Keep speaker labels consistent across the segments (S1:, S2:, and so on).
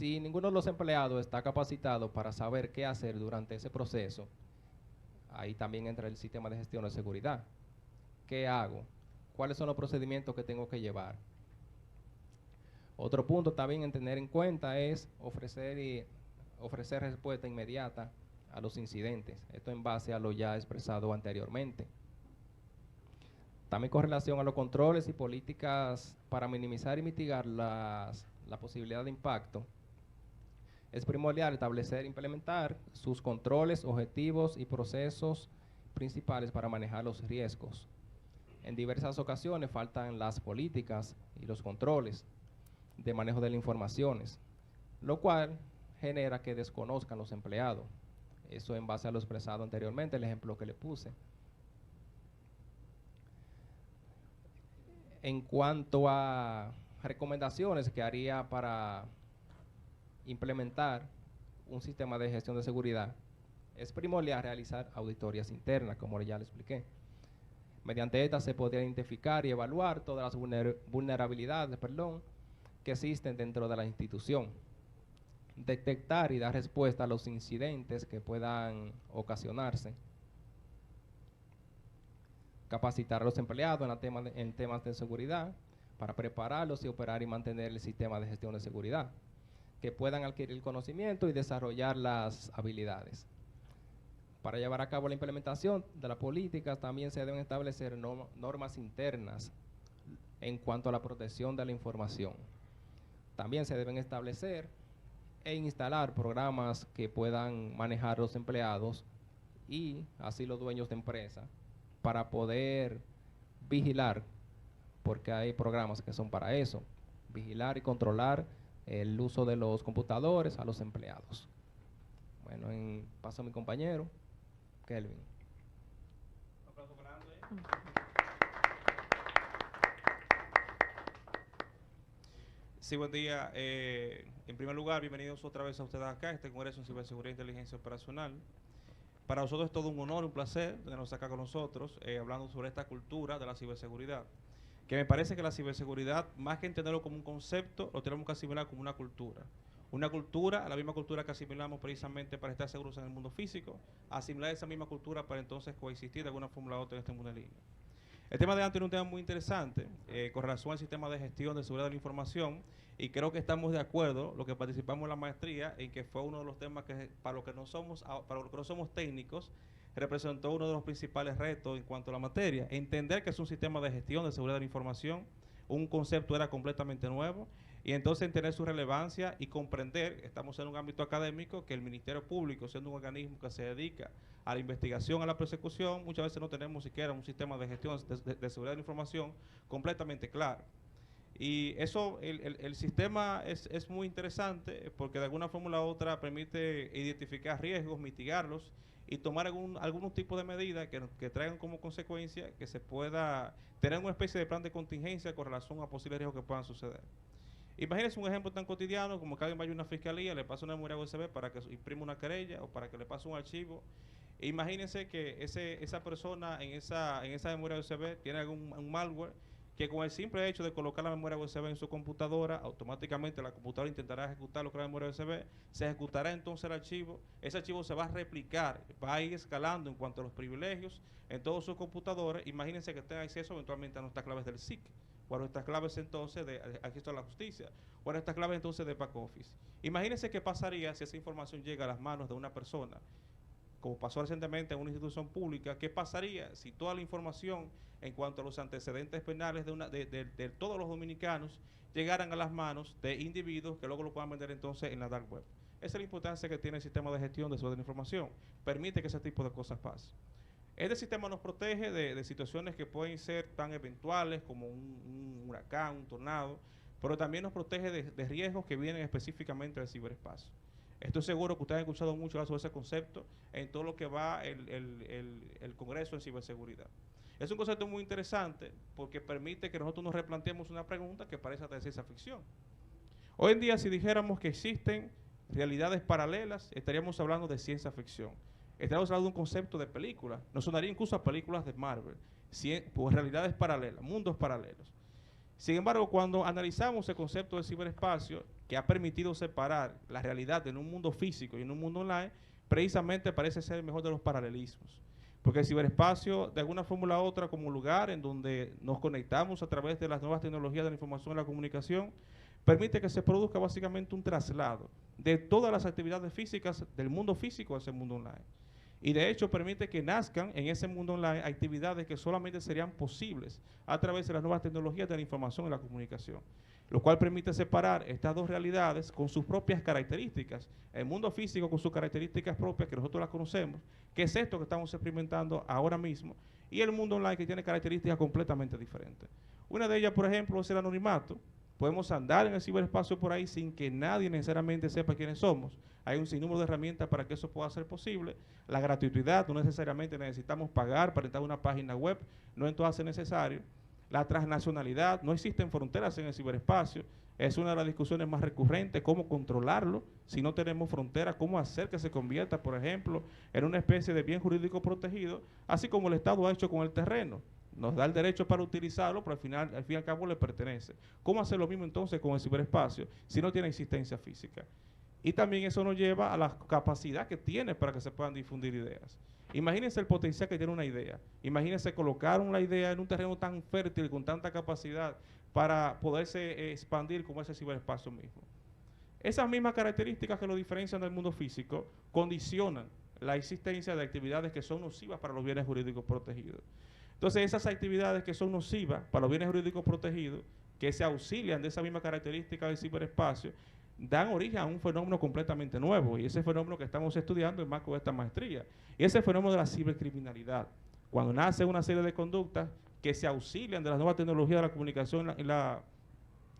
S1: Si ninguno de los empleados está capacitado para saber qué hacer durante ese proceso, ahí también entra el sistema de gestión de seguridad. ¿Qué hago? ¿Cuáles son los procedimientos que tengo que llevar? Otro punto también en tener en cuenta es ofrecer respuesta inmediata a los incidentes. Esto en base a lo ya expresado anteriormente. También con relación a los controles y políticas para minimizar y mitigar la posibilidad de impacto, es primordial establecer e implementar sus controles, objetivos y procesos principales para manejar los riesgos. En diversas ocasiones faltan las políticas y los controles de manejo de las informaciones, lo cual genera que desconozcan los empleados. Eso en base a lo expresado anteriormente, el ejemplo que le puse. En cuanto a recomendaciones que haría para implementar un sistema de gestión de seguridad, es primordial realizar auditorías internas, como ya le expliqué. Mediante estas se podría identificar y evaluar todas las vulnerabilidades que existen dentro de la institución, detectar y dar respuesta a los incidentes que puedan ocasionarse, capacitar a los empleados en temas de seguridad para prepararlos y operar y mantener el sistema de gestión de seguridad, que puedan adquirir conocimiento y desarrollar las habilidades. Para llevar a cabo la implementación de las políticas también se deben establecer normas internas en cuanto a la protección de la información. También se deben establecer e instalar programas que puedan manejar los empleados y así los dueños de empresa para poder vigilar, porque hay programas que son para eso, vigilar y controlar el uso de los computadores a los empleados. Bueno, paso a mi compañero, Kelvin.
S2: Un aplauso grande. Sí, buen día. En primer lugar, bienvenidos otra vez a ustedes acá, a este Congreso en Ciberseguridad e Inteligencia Operacional. Para nosotros es todo un honor, un placer tenernos acá con nosotros, hablando sobre esta cultura de la ciberseguridad, que me parece que la ciberseguridad, más que entenderlo como un concepto, lo tenemos que asimilar como una cultura. Una cultura, la misma cultura que asimilamos precisamente para estar seguros en el mundo físico, asimilar esa misma cultura para entonces coexistir de alguna forma u otra en este mundo en línea. El tema de antes es un tema muy interesante con relación al sistema de gestión de seguridad de la información, y creo que estamos de acuerdo, los que participamos en la maestría, en que fue uno de los temas que para los que no somos técnicos, representó uno de los principales retos en cuanto a la materia. Entender que es un sistema de gestión de seguridad de la información, un concepto era completamente nuevo, y entonces entender su relevancia y comprender, estamos en un ámbito académico, que el Ministerio Público, siendo un organismo que se dedica a la investigación, a la persecución, muchas veces no tenemos siquiera un sistema de gestión de seguridad de la información completamente claro. Y eso, el sistema es muy interesante porque de alguna forma u otra permite identificar riesgos, mitigarlos y tomar algunos tipos de medidas que traigan como consecuencia que se pueda tener una especie de plan de contingencia con relación a posibles riesgos que puedan suceder. Imagínense un ejemplo tan cotidiano como que alguien vaya a una fiscalía, le pasa una memoria USB para que imprima una querella o para que le pase un archivo. E imagínense que esa persona en esa memoria USB tiene un malware que con el simple hecho de colocar la memoria USB en su computadora, automáticamente la computadora intentará ejecutar lo que es la memoria USB, se ejecutará entonces el archivo, ese archivo se va a replicar, va a ir escalando en cuanto a los privilegios en todos sus computadores. Imagínense que tenga acceso eventualmente a nuestras claves del SIC, o a nuestras claves entonces de acceso a la justicia, o a nuestras claves entonces de back office. Imagínense qué pasaría si esa información llega a las manos de una persona, como pasó recientemente en una institución pública. ¿Qué pasaría si toda la información en cuanto a los antecedentes penales de todos los dominicanos llegaran a las manos de individuos que luego lo puedan vender entonces en la dark web? Esa es la importancia que tiene el sistema de gestión de seguridad de la información. Permite que ese tipo de cosas pasen. Este sistema nos protege de situaciones que pueden ser tan eventuales como un huracán, un tornado, pero también nos protege de riesgos que vienen específicamente del ciberespacio. Estoy seguro que ustedes han escuchado mucho sobre ese concepto en todo lo que va el Congreso en ciberseguridad. Es un concepto muy interesante porque permite que nosotros nos replanteemos una pregunta que parece hasta de ciencia ficción. Hoy en día, si dijéramos que existen realidades paralelas, estaríamos hablando de ciencia ficción. Estaríamos hablando de un concepto de película. Nos sonaría incluso a películas de Marvel, pues realidades paralelas, mundos paralelos. Sin embargo, cuando analizamos el concepto del ciberespacio, que ha permitido separar la realidad en un mundo físico y en un mundo online, precisamente parece ser el mejor de los paralelismos. Porque el ciberespacio, de alguna forma u la otra, como lugar en donde nos conectamos a través de las nuevas tecnologías de la información y la comunicación, permite que se produzca básicamente un traslado de todas las actividades físicas del mundo físico a ese mundo online. Y de hecho permite que nazcan en ese mundo online actividades que solamente serían posibles a través de las nuevas tecnologías de la información y la comunicación, lo cual permite separar estas dos realidades con sus propias características. El mundo físico con sus características propias, que nosotros las conocemos, que es esto que estamos experimentando ahora mismo, y el mundo online, que tiene características completamente diferentes. Una de ellas, por ejemplo, es el anonimato. Podemos andar en el ciberespacio por ahí sin que nadie necesariamente sepa quiénes somos. Hay un sinnúmero de herramientas para que eso pueda ser posible. La gratuidad, no necesariamente necesitamos pagar para entrar a una página web, no en todas es necesario. La transnacionalidad, no existen fronteras en el ciberespacio. Es una de las discusiones más recurrentes, cómo controlarlo si no tenemos fronteras, cómo hacer que se convierta, por ejemplo, en una especie de bien jurídico protegido, así como el Estado ha hecho con el terreno. Nos da el derecho para utilizarlo, pero al fin y al cabo le pertenece. ¿Cómo hacer lo mismo entonces con el ciberespacio si no tiene existencia física? Y también eso nos lleva a la capacidad que tiene para que se puedan difundir ideas. Imagínense el potencial que tiene una idea. Imagínense colocar una idea en un terreno tan fértil, con tanta capacidad para poderse expandir como es el ciberespacio mismo. Esas mismas características que lo diferencian del mundo físico condicionan la existencia de actividades que son nocivas para los bienes jurídicos protegidos. Entonces, esas actividades que son nocivas para los bienes jurídicos protegidos, que se auxilian de esa misma característica del ciberespacio, dan origen a un fenómeno completamente nuevo, y ese fenómeno que estamos estudiando en marco de esta maestría, y ese fenómeno de la cibercriminalidad. Cuando nace una serie de conductas que se auxilian de las nuevas tecnologías de la comunicación y la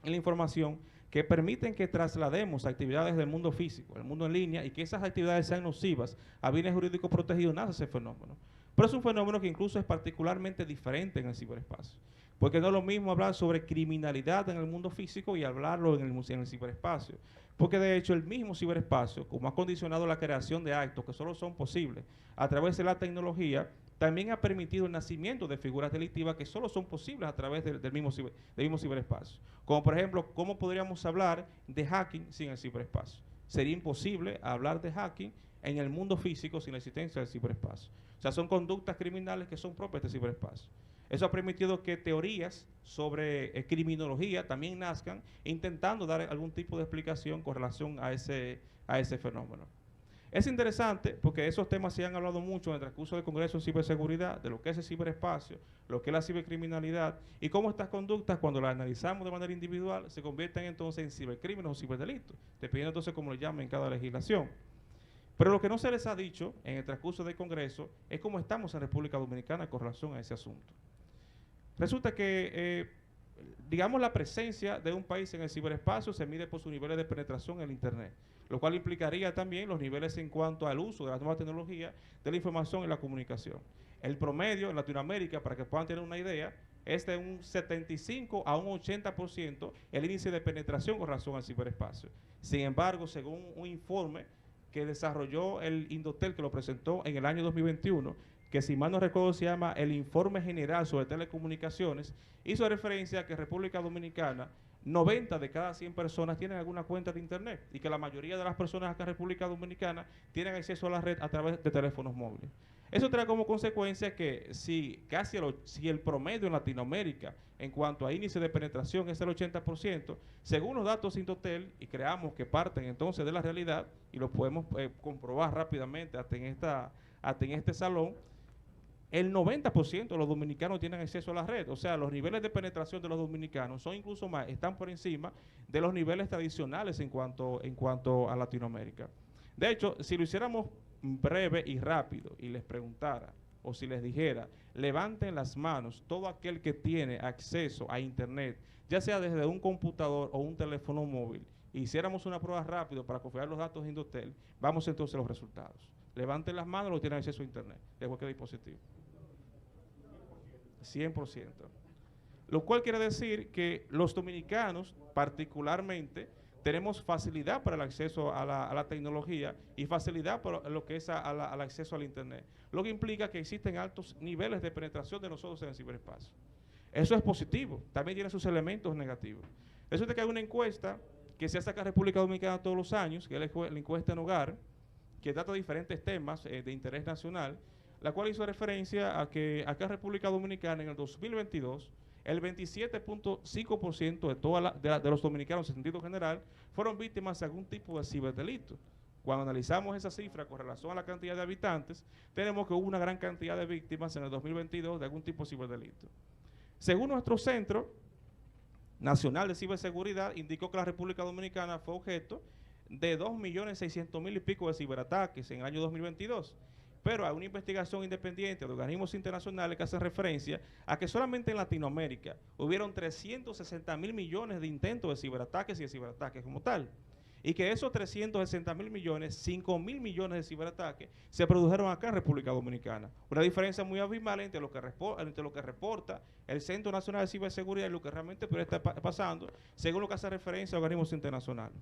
S2: información, que permiten que traslademos actividades del mundo físico, del mundo en línea, y que esas actividades sean nocivas a bienes jurídicos protegidos, nace ese fenómeno. Pero es un fenómeno que incluso es particularmente diferente en el ciberespacio, porque no es lo mismo hablar sobre criminalidad en el mundo físico y hablarlo en el ciberespacio, porque de hecho el mismo ciberespacio, como ha condicionado la creación de actos que solo son posibles a través de la tecnología, también ha permitido el nacimiento de figuras delictivas que solo son posibles a través del mismo ciberespacio. Como por ejemplo, ¿cómo podríamos hablar de hacking sin el ciberespacio? Sería imposible hablar de hacking en el mundo físico sin la existencia del ciberespacio. O sea, son conductas criminales que son propias del ciberespacio. Eso ha permitido que teorías sobre criminología también nazcan, intentando dar algún tipo de explicación con relación a ese fenómeno. Es interesante porque esos temas se han hablado mucho en el transcurso del Congreso de Ciberseguridad, de lo que es el ciberespacio, lo que es la cibercriminalidad, y cómo estas conductas, cuando las analizamos de manera individual, se convierten entonces en cibercrímenes o ciberdelitos, dependiendo entonces cómo le llamen en cada legislación. Pero lo que no se les ha dicho en el transcurso del Congreso es cómo estamos en República Dominicana con relación a ese asunto. Resulta que, digamos, la presencia de un país en el ciberespacio se mide por sus niveles de penetración en el Internet, lo cual implicaría también los niveles en cuanto al uso de las nuevas tecnologías de la información y la comunicación. El promedio en Latinoamérica, para que puedan tener una idea, es de un 75 a un 80% el índice de penetración con relación al ciberespacio. Sin embargo, según un informe que desarrolló el Indotel, que lo presentó en el año 2021, que si mal no recuerdo se llama el Informe General sobre Telecomunicaciones, hizo referencia a que República Dominicana, 90 de cada 100 personas tienen alguna cuenta de Internet, y que la mayoría de las personas acá en República Dominicana tienen acceso a la red a través de teléfonos móviles. Eso trae como consecuencia que si el promedio en Latinoamérica en cuanto a índice de penetración es el 80%, según los datos de Indotel, y creamos que parten entonces de la realidad, y lo podemos comprobar rápidamente hasta en este salón, el 90% de los dominicanos tienen acceso a la red. O sea, los niveles de penetración de los dominicanos son incluso más, están por encima de los niveles tradicionales en cuanto a Latinoamérica. De hecho, si lo hiciéramos breve y rápido y les preguntara, o si les dijera, levanten las manos todo aquel que tiene acceso a Internet, ya sea desde un computador o un teléfono móvil, y hiciéramos una prueba rápido para configurar los datos de Indotel, vamos entonces a los resultados. Levanten las manos los que tienen acceso a Internet de cualquier dispositivo. 100%. Lo cual quiere decir que los dominicanos, particularmente, tenemos facilidad para el acceso a la tecnología y facilidad para lo que es al acceso al Internet, lo que implica que existen altos niveles de penetración de nosotros en el ciberespacio. Eso es positivo, también tiene sus elementos negativos. Resulta que hay una encuesta que se hace acá en República Dominicana todos los años, que es la encuesta en hogar, que trata diferentes temas de interés nacional, la cual hizo referencia a que acá en República Dominicana en el 2022, el 27.5% de los dominicanos en sentido general fueron víctimas de algún tipo de ciberdelito. Cuando analizamos esa cifra con relación a la cantidad de habitantes, tenemos que hubo una gran cantidad de víctimas en el 2022 de algún tipo de ciberdelito. Según nuestro Centro Nacional de Ciberseguridad, indicó que la República Dominicana fue objeto de 2.600.000 y pico de ciberataques en el año 2022. Pero hay una investigación independiente de organismos internacionales que hacen referencia a que solamente en Latinoamérica hubieron 360.000 millones de intentos de ciberataques y de ciberataques como tal. Y que esos 360.000 millones, 5.000 millones de ciberataques se produjeron acá en República Dominicana. Una diferencia muy abismal entre lo que reporta el Centro Nacional de Ciberseguridad y lo que realmente puede estar pasando, según lo que hace referencia a organismos internacionales.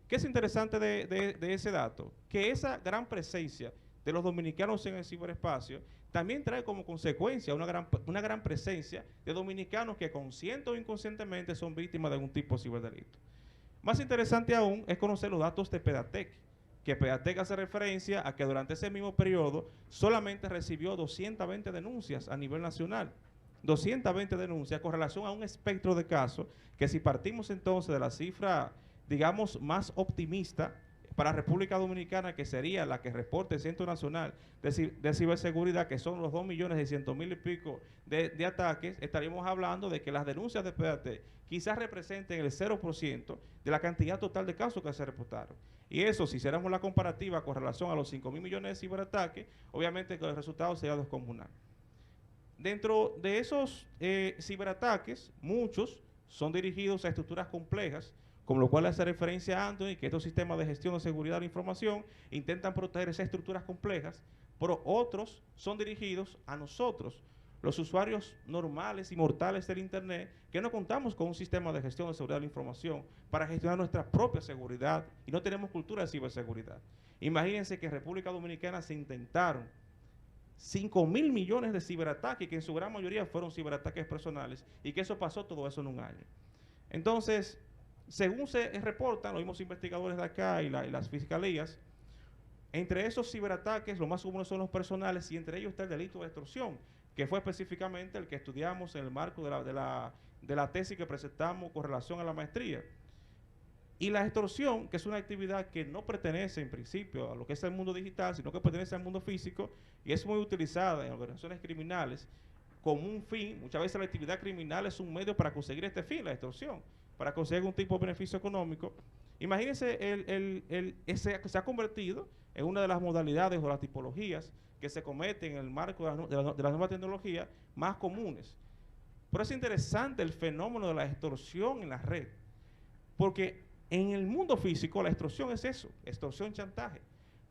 S2: ¿Qué es interesante de ese dato? Que esa gran presencia de los dominicanos en el ciberespacio también trae como consecuencia una gran presencia de dominicanos que consciente o inconscientemente son víctimas de algún tipo de ciberdelito. Más interesante aún es conocer los datos de Pedatec, que Pedatec hace referencia a que durante ese mismo periodo solamente recibió 220 denuncias a nivel nacional. 220 denuncias con relación a un espectro de casos que, si partimos entonces de la cifra, digamos, más optimista para República Dominicana, que sería la que reporte el Centro Nacional de Ciberseguridad, que son los 2.600.000 y pico de ataques, estaríamos hablando de que las denuncias de PDT quizás representen el 0% de la cantidad total de casos que se reportaron. Y eso, si hiciéramos la comparativa con relación a los 5.000 millones de ciberataques, obviamente que el resultado sería descomunal. Dentro de esos ciberataques, muchos son dirigidos a estructuras complejas, con lo cual hace referencia a Anthony, que estos sistemas de gestión de seguridad de la información intentan proteger esas estructuras complejas, pero otros son dirigidos a nosotros, los usuarios normales y mortales del Internet, que no contamos con un sistema de gestión de seguridad de la información para gestionar nuestra propia seguridad y no tenemos cultura de ciberseguridad. Imagínense que en República Dominicana se intentaron 5.000 millones de ciberataques, que en su gran mayoría fueron ciberataques personales, y que eso pasó todo eso en un año. Entonces, según se reportan los mismos investigadores de acá y las fiscalías, entre esos ciberataques los más comunes son los personales, y entre ellos está el delito de extorsión, que fue específicamente el que estudiamos en el marco de la tesis que presentamos con relación a la maestría. Y la extorsión, que es una actividad que no pertenece en principio a lo que es el mundo digital, sino que pertenece al mundo físico, y es muy utilizada en organizaciones criminales como un fin. Muchas veces la actividad criminal es un medio para conseguir este fin, la extorsión, para conseguir un tipo de beneficio económico. Imagínense, se ha convertido en una de las modalidades o las tipologías que se cometen en el marco de las nuevas tecnologías más comunes. Pero es interesante el fenómeno de la extorsión en la red, porque en el mundo físico la extorsión es eso, extorsión, chantaje.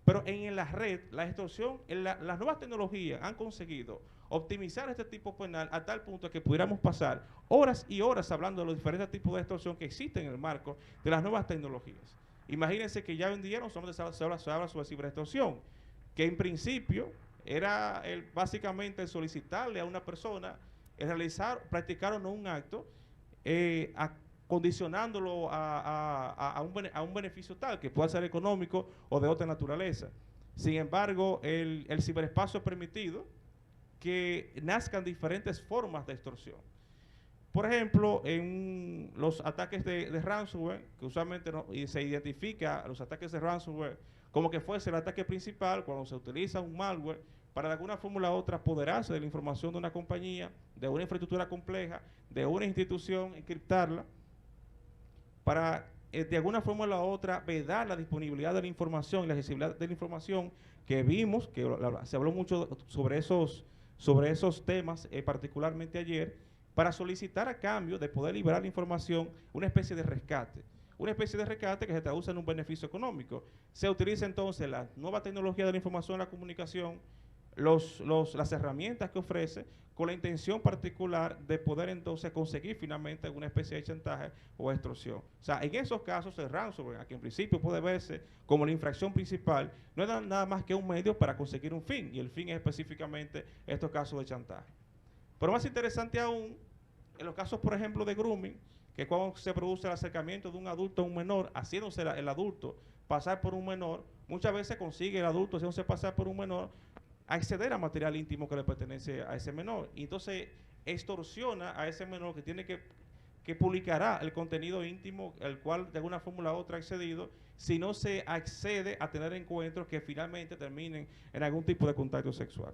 S2: Pero en la red, la extorsión, las nuevas tecnologías han conseguido optimizar este tipo penal a tal punto que pudiéramos pasar horas y horas hablando de los diferentes tipos de extorsión que existen en el marco de las nuevas tecnologías. Imagínense que ya hoy en día no solamente se habla sobre ciberextorsión, que en principio era básicamente el solicitarle a una persona practicar o no un acto, condicionándolo a un beneficio tal, que pueda ser económico o de otra naturaleza. Sin embargo, el ciberespacio ha permitido que nazcan diferentes formas de extorsión. Por ejemplo, en los ataques de ransomware, que usualmente se identifica a los ataques de ransomware como que fuese el ataque principal, cuando se utiliza un malware para de alguna forma u la otra apoderarse de la información de una compañía, de una infraestructura compleja, de una institución, encriptarla, para de alguna forma u la otra vedar la disponibilidad de la información y la accesibilidad de la información, que vimos, que se habló mucho sobre esos temas, particularmente ayer, para solicitar a cambio de poder liberar la información una especie de rescate. Una especie de rescate que se traduce en un beneficio económico. Se utiliza entonces la nueva tecnología de la información y la comunicación, las herramientas que ofrece, con la intención particular de poder entonces conseguir finalmente alguna especie de chantaje o extorsión. O sea, en esos casos el ransomware, que en principio puede verse como la infracción principal, no es nada más que un medio para conseguir un fin, y el fin es específicamente estos casos de chantaje. Pero más interesante aún En los casos, por ejemplo, de grooming, que es cuando se produce el acercamiento de un adulto a un menor, haciéndose el adulto pasar por un menor, muchas veces consigue el adulto haciéndose pasar por un menor acceder a material íntimo que le pertenece a ese menor. Y entonces extorsiona a ese menor que tiene que publicará el contenido íntimo, el cual de alguna forma u otra ha accedido, si no se accede a tener encuentros que finalmente terminen en algún tipo de contacto sexual.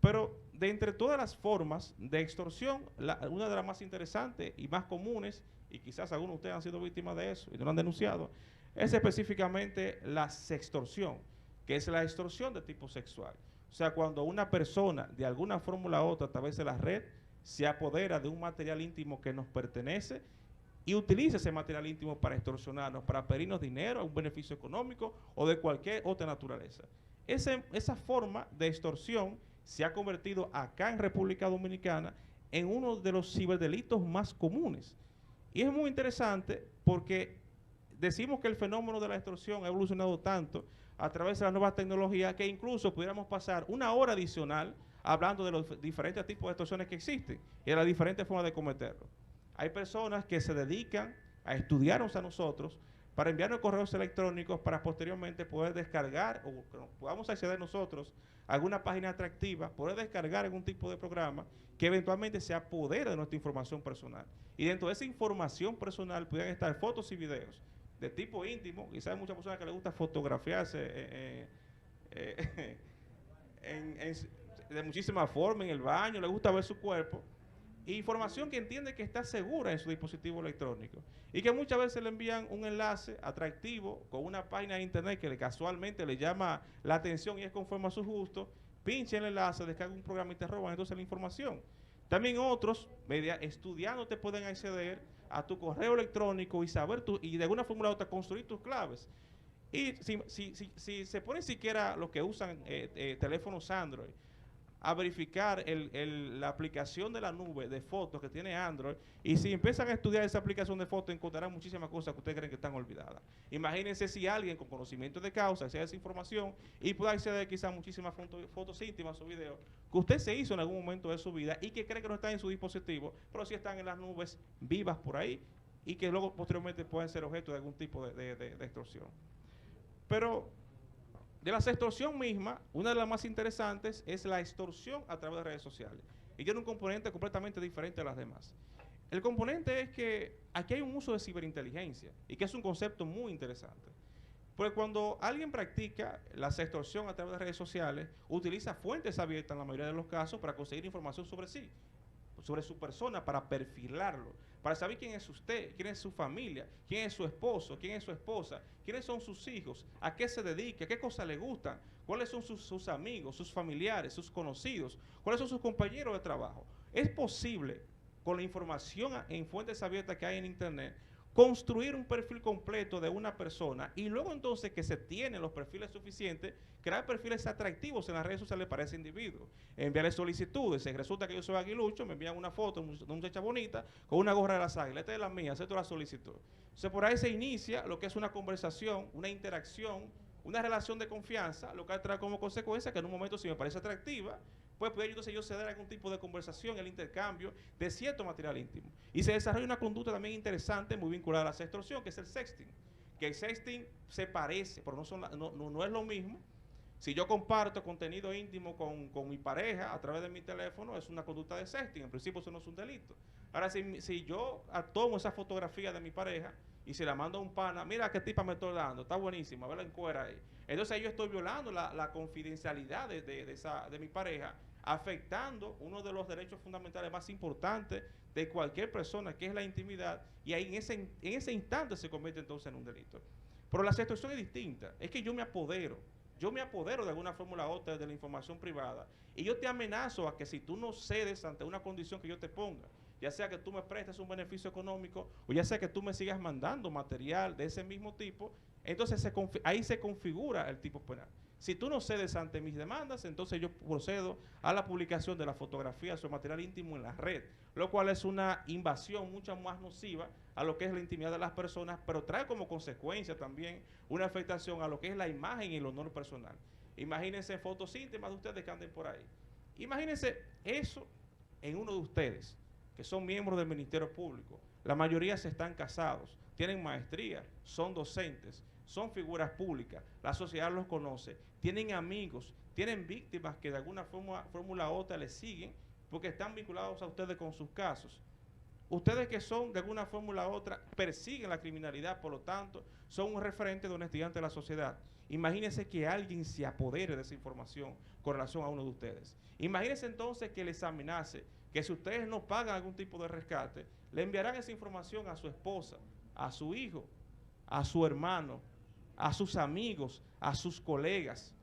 S2: Pero de entre todas las formas de extorsión, una de las más interesantes y más comunes, y quizás algunos de ustedes han sido víctimas de eso y no lo han denunciado, es específicamente la sextorsión, que es la extorsión de tipo sexual. O sea, cuando una persona de alguna forma u otra a través de la red se apodera de un material íntimo que nos pertenece y utiliza ese material íntimo para extorsionarnos, para pedirnos dinero, un beneficio económico o de cualquier otra naturaleza. Esa forma de extorsión se ha convertido acá en República Dominicana en uno de los ciberdelitos más comunes. Y es muy interesante porque decimos que el fenómeno de la extorsión ha evolucionado tanto a través de las nuevas tecnologías que incluso pudiéramos pasar una hora adicional hablando de los diferentes tipos de extorsiones que existen y de las diferentes formas de cometerlo. Hay personas que se dedican a estudiarnos a nosotros para enviarnos correos electrónicos para posteriormente poder descargar o podamos acceder nosotros a alguna página atractiva, poder descargar algún tipo de programa que eventualmente se apodere de nuestra información personal. Y dentro de esa información personal pudieran estar fotos y videos de tipo íntimo. Quizás hay muchas personas que les gusta fotografiarse de muchísimas formas en el baño, les gusta ver su cuerpo. Información que entiende que está segura en su dispositivo electrónico y que muchas veces le envían un enlace atractivo con una página de internet que casualmente le llama la atención y es conforme a su gusto, pincha el enlace, descarga un programa y te roban entonces la información. También otros, estudiando, te pueden acceder a tu correo electrónico y saber y de alguna forma u otra construir tus claves. Y si se ponen siquiera los que usan teléfonos Android a verificar la aplicación de la nube de fotos que tiene Android, y si empiezan a estudiar esa aplicación de fotos encontrarán muchísimas cosas que ustedes creen que están olvidadas. Imagínense si alguien con conocimiento de causa accede a esa información y puede acceder quizás a muchísimas fotos íntimas o videos que usted se hizo en algún momento de su vida y que cree que no están en su dispositivo, pero sí están en las nubes vivas por ahí y que luego posteriormente pueden ser objeto de algún tipo de extorsión. Pero de la extorsión misma, una de las más interesantes es la extorsión a través de redes sociales. Y tiene un componente completamente diferente a las demás. El componente es que aquí hay un uso de ciberinteligencia y que es un concepto muy interesante. Porque cuando alguien practica la extorsión a través de redes sociales, utiliza fuentes abiertas en la mayoría de los casos para conseguir información sobre sí, sobre su persona, para perfilarlo, para saber quién es usted, quién es su familia, quién es su esposo, quién es su esposa, quiénes son sus hijos, a qué se dedica, qué cosas le gustan, cuáles son sus amigos, sus familiares, sus conocidos, cuáles son sus compañeros de trabajo. Es posible, con la información en fuentes abiertas que hay en Internet, construir un perfil completo de una persona y luego entonces que se tienen los perfiles suficientes, crear perfiles atractivos en las redes sociales para ese individuo, enviarle solicitudes. Si resulta que yo soy aguilucho, me envían una foto de una muchacha bonita con una gorra de las águilas, esta es la mía, acepto la solicitud. Entonces por ahí se inicia lo que es una conversación, una interacción, una relación de confianza, lo que trae como consecuencia que en un momento, si me parece atractiva, pues puede entonces yo ceder a algún tipo de conversación, el intercambio de cierto material íntimo. Y se desarrolla una conducta también interesante, muy vinculada a la extorsión, que es el sexting. Que el sexting se parece, pero no es lo mismo. Si yo comparto contenido íntimo con mi pareja a través de mi teléfono, es una conducta de sexting. En principio eso no es un delito. Ahora, si yo tomo esa fotografía de mi pareja y se la mando a un pana, mira qué tipa me estoy dando, está buenísima, verla en cuera ahí. Entonces ahí yo estoy violando la confidencialidad de mi pareja, afectando uno de los derechos fundamentales más importantes de cualquier persona, que es la intimidad, y ahí en ese instante se convierte entonces en un delito. Pero la extorsión es distinta, es que yo me apodero de alguna forma u la otra de la información privada, y yo te amenazo a que si tú no cedes ante una condición que yo te ponga, ya sea que tú me prestes un beneficio económico, o ya sea que tú me sigas mandando material de ese mismo tipo, entonces ahí se configura el tipo penal. Si tú no cedes ante mis demandas, entonces yo procedo a la publicación de la fotografía sobre material íntimo en la red, lo cual es una invasión mucho más nociva a lo que es la intimidad de las personas, pero trae como consecuencia también una afectación a lo que es la imagen y el honor personal. Imagínense fotos íntimas de ustedes que anden por ahí. Imagínense eso en uno de ustedes, que son miembros del Ministerio Público. La mayoría se están casados, tienen maestría, son docentes, son figuras públicas, la sociedad los conoce, tienen amigos, tienen víctimas que de alguna fórmula u otra les siguen porque están vinculados a ustedes con sus casos. Ustedes que son de alguna fórmula u otra persiguen la criminalidad, por lo tanto, son un referente de honestidad ante la sociedad. Imagínense que alguien se apodere de esa información con relación a uno de ustedes. Imagínense entonces que les amenace que si ustedes no pagan algún tipo de rescate, le enviarán esa información a su esposa, a su hijo, a su hermano, a sus amigos, a sus colegas,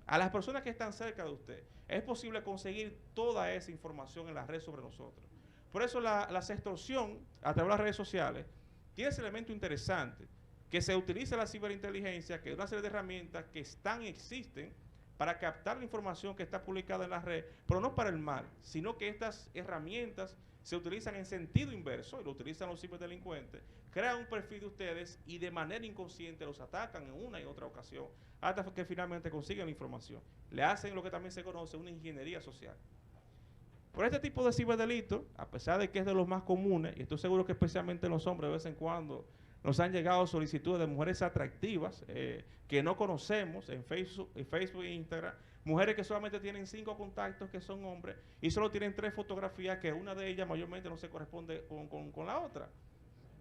S2: a las personas que están cerca de usted. Es posible conseguir toda esa información en la red sobre nosotros. Por eso la sextorsión a través de las redes sociales tiene ese elemento interesante, que se utiliza la ciberinteligencia, que es una serie de herramientas que existen para captar la información que está publicada en la red, pero no para el mal, sino que estas herramientas se utilizan en sentido inverso, y lo utilizan los ciberdelincuentes, crean un perfil de ustedes y de manera inconsciente los atacan en una y otra ocasión, hasta que finalmente consiguen la información. Le hacen lo que también se conoce una ingeniería social. Por este tipo de ciberdelitos, a pesar de que es de los más comunes, y estoy seguro que especialmente los hombres de vez en cuando nos han llegado solicitudes de mujeres atractivas que no conocemos en Facebook e Instagram, mujeres que solamente tienen 5 contactos que son hombres y solo tienen 3 fotografías que una de ellas mayormente no se corresponde con la otra.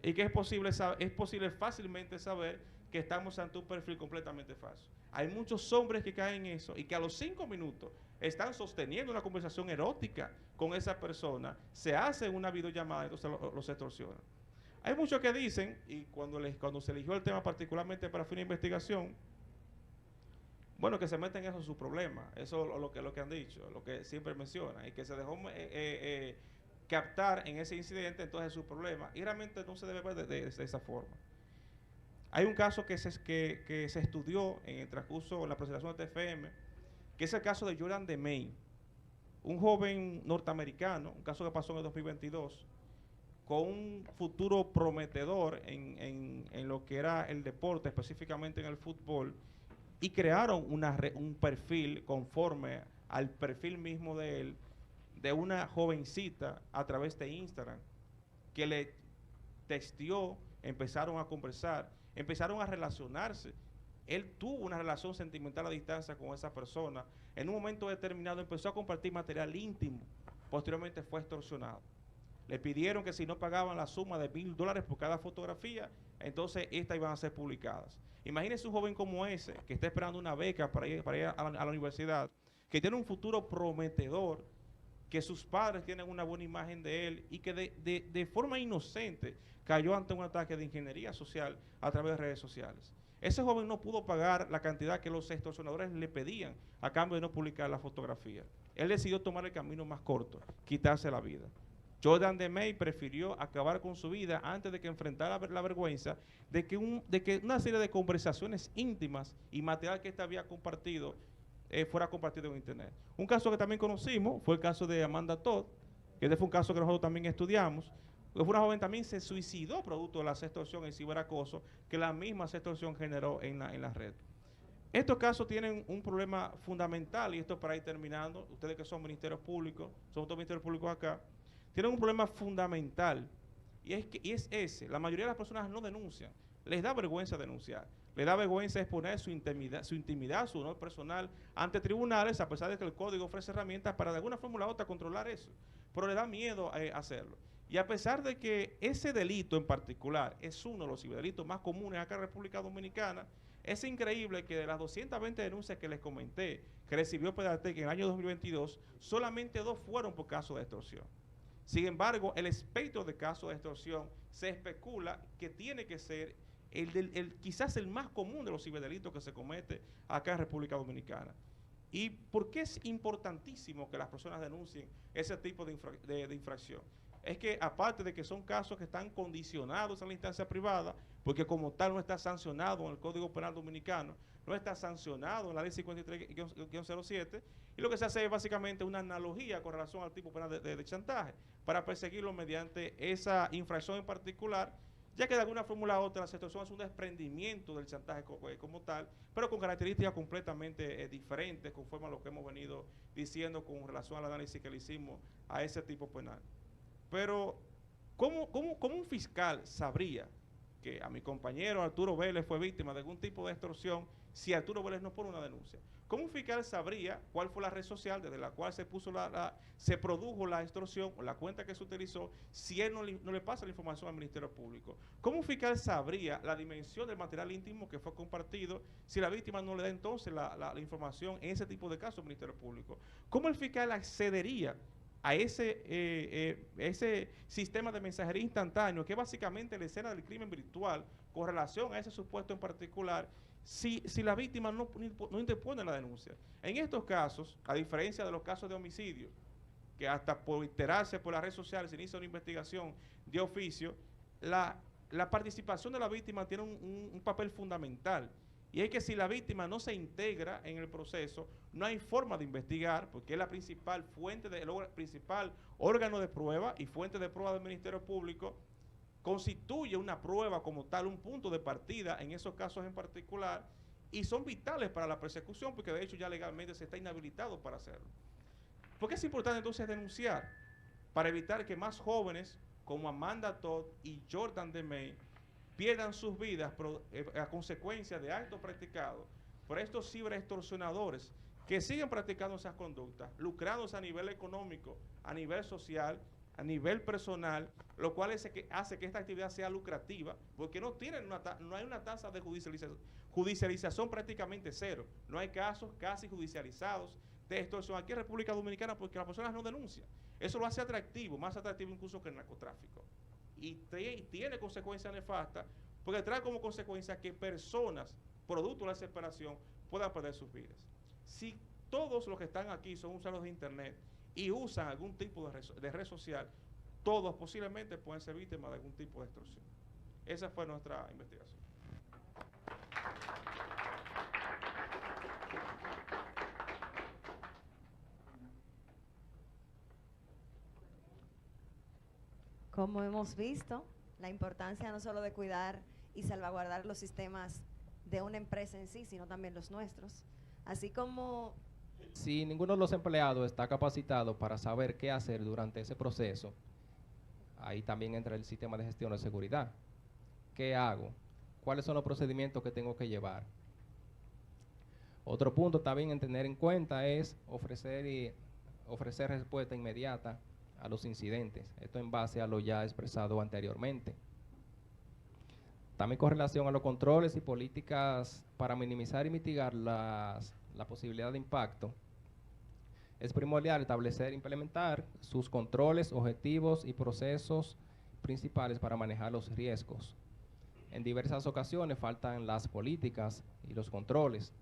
S2: Y que es posible fácilmente saber que estamos ante un perfil completamente falso. Hay muchos hombres que caen en eso y que a los 5 minutos están sosteniendo una conversación erótica con esa persona, se hace una videollamada, entonces los extorsionan. Hay muchos que dicen, y cuando se eligió el tema particularmente para fin de investigación, bueno, que se meten en eso su problema, eso es lo que han dicho, lo que siempre mencionan, y que se dejó captar en ese incidente, entonces su problema, y realmente no se debe ver de esa forma. Hay un caso que se estudió en el transcurso de la presentación de TFM, que es el caso de Jordan DeMay, un joven norteamericano, un caso que pasó en el 2022, con un futuro prometedor en lo que era el deporte, específicamente en el fútbol, y crearon un perfil conforme al perfil mismo de él, de una jovencita a través de Instagram, que le texteó, empezaron a conversar, empezaron a relacionarse. Él tuvo una relación sentimental a distancia con esa persona. En un momento determinado empezó a compartir material íntimo. Posteriormente fue extorsionado. Le pidieron que si no pagaban la suma de $1,000 por cada fotografía, entonces estas iban a ser publicadas. Imagínese un joven como ese, que está esperando una beca para ir a la universidad, que tiene un futuro prometedor, que sus padres tienen una buena imagen de él y que de forma inocente cayó ante un ataque de ingeniería social a través de redes sociales. Ese joven no pudo pagar la cantidad que los extorsionadores le pedían a cambio de no publicar la fotografía. Él decidió tomar el camino más corto, quitarse la vida. Jordan DeMay prefirió acabar con su vida antes de que enfrentara la vergüenza de que una serie de conversaciones íntimas y material que éste había compartido fuera compartido en internet. Un caso que también conocimos fue el caso de Amanda Todd, que este fue un caso que nosotros también estudiamos. Fue una joven también se suicidó producto de la sextorsión y ciberacoso que la misma sextorsión generó en la red. Estos casos tienen un problema fundamental, y esto para ir terminando, ustedes que son ministerios públicos, son todos ministerios públicos acá, tienen un problema fundamental, y es ese: la mayoría de las personas no denuncian, les da vergüenza denunciar, les da vergüenza exponer su intimidad, su honor personal ante tribunales, a pesar de que el código ofrece herramientas para de alguna forma u otra controlar eso, pero les da miedo hacerlo. Y a pesar de que ese delito en particular es uno de los ciberdelitos más comunes acá en República Dominicana, es increíble que de las 220 denuncias que les comenté que recibió Pedatec en el año 2022, solamente 2 fueron por caso de extorsión. Sin embargo, el espectro de casos de extorsión se especula que tiene que ser quizás el más común de los ciberdelitos que se comete acá en República Dominicana. ¿Y por qué es importantísimo que las personas denuncien ese tipo de infracción? Es que aparte de que son casos que están condicionados a la instancia privada, porque como tal no está sancionado en el Código Penal Dominicano, no está sancionado en la Ley 53-07, y lo que se hace es básicamente una analogía con relación al tipo penal de chantaje, para perseguirlo mediante esa infracción en particular, ya que de alguna fórmula u otra la sextorsión es un desprendimiento del chantaje como tal, pero con características completamente diferentes, conforme a lo que hemos venido diciendo con relación al análisis que le hicimos a ese tipo penal. Pero, ¿cómo un fiscal sabría que a mi compañero Arturo Vélez fue víctima de algún tipo de extorsión si Arturo Vélez no pone una denuncia? ¿Cómo un fiscal sabría cuál fue la red social desde la cual se produjo la extorsión o la cuenta que se utilizó si él no le pasa la información al Ministerio Público? ¿Cómo un fiscal sabría la dimensión del material íntimo que fue compartido si la víctima no le da entonces la información en ese tipo de casos al Ministerio Público? ¿Cómo el fiscal accedería a ese sistema de mensajería instantáneo, que es básicamente la escena del crimen virtual con relación a ese supuesto en particular, si la víctima no interpone la denuncia? En estos casos, a diferencia de los casos de homicidio, que hasta por enterarse por las redes sociales se inicia una investigación de oficio, la participación de la víctima tiene un papel fundamental. Y es que si la víctima no se integra en el proceso, no hay forma de investigar, porque es la principal fuente, el principal órgano de prueba y fuente de prueba del Ministerio Público, constituye una prueba como tal, un punto de partida en esos casos en particular, y son vitales para la persecución, porque de hecho ya legalmente se está inhabilitado para hacerlo. ¿Por qué es importante entonces denunciar? Para evitar que más jóvenes como Amanda Todd y Jordan DeMay pierdan sus vidas a consecuencia de actos practicados por estos ciberextorsionadores que siguen practicando esas conductas, lucrándose a nivel económico, a nivel social, a nivel personal, lo cual hace que esta actividad sea lucrativa, porque no hay una tasa de judicialización prácticamente cero. No hay casos casi judicializados de extorsión aquí en República Dominicana porque las personas no denuncian. Eso lo hace atractivo, más atractivo incluso que el narcotráfico. Y tiene consecuencias nefastas, porque trae como consecuencia que personas, producto de la desesperación, puedan perder sus vidas. Si todos los que están aquí son usuarios de internet y usan algún tipo de red social, todos posiblemente pueden ser víctimas de algún tipo de extorsión. Esa fue nuestra investigación.
S3: Como hemos visto, la importancia no solo de cuidar y salvaguardar los sistemas de una empresa en sí, sino también los nuestros. Así como...
S1: Si ninguno de los empleados está capacitado para saber qué hacer durante ese proceso, ahí también entra el sistema de gestión de seguridad. ¿Qué hago? ¿Cuáles son los procedimientos que tengo que llevar? Otro punto también en tener en cuenta es ofrecer respuesta inmediata a los incidentes. Esto en base a lo ya expresado anteriormente. También con relación a los controles y políticas para minimizar y mitigar la posibilidad de impacto, es primordial establecer e implementar sus controles, objetivos y procesos principales para manejar los riesgos. En diversas ocasiones faltan las políticas y los controles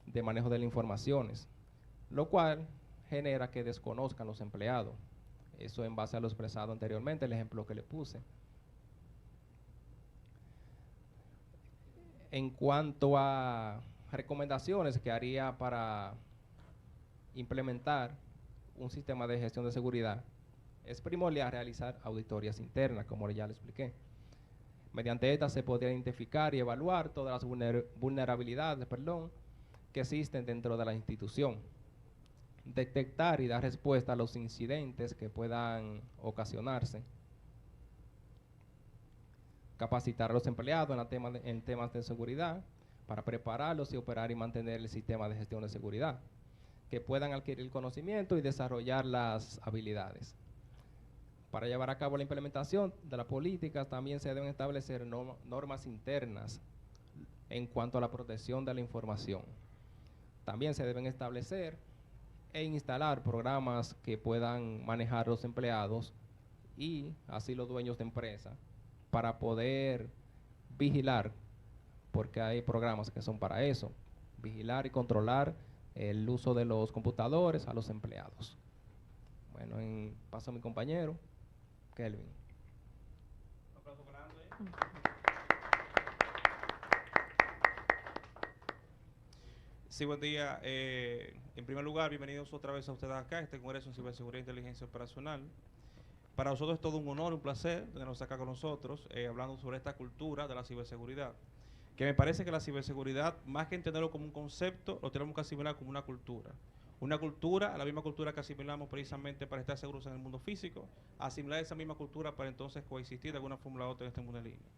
S1: de manejo de las informaciones, lo cual genera que desconozcan los empleados. Eso en base a lo expresado anteriormente, el ejemplo que le puse. En cuanto a recomendaciones que haría para implementar un sistema de gestión de seguridad, es primordial realizar auditorías internas, como ya le expliqué. Mediante estas se podría identificar y evaluar todas las vulnerabilidades que existen dentro de la institución, detectar y dar respuesta a los incidentes que puedan ocasionarse, capacitar a los empleados en temas de seguridad para prepararlos y operar y mantener el sistema de gestión de seguridad, que puedan adquirir conocimiento y desarrollar las habilidades. Para llevar a cabo la implementación de las políticas también se deben establecer normas internas en cuanto a la protección de la información. También se deben establecer e instalar programas que puedan manejar los empleados y así los dueños de empresa para poder vigilar, porque hay programas que son para eso, vigilar y controlar el uso de los computadores a los empleados. Bueno, paso a mi compañero, Kelvin.
S2: Un aplauso grande. Sí, buen día. En primer lugar, bienvenidos otra vez a ustedes acá, este Congreso en Ciberseguridad e Inteligencia Operacional. Para nosotros es todo un honor, un placer tenerlos acá con nosotros, hablando sobre esta cultura de la ciberseguridad, que me parece que la ciberseguridad, más que entenderlo como un concepto, lo tenemos que asimilar como una cultura. Una cultura, la misma cultura que asimilamos precisamente para estar seguros en el mundo físico, asimilar esa misma cultura para entonces coexistir de alguna forma u otra en este mundo en línea.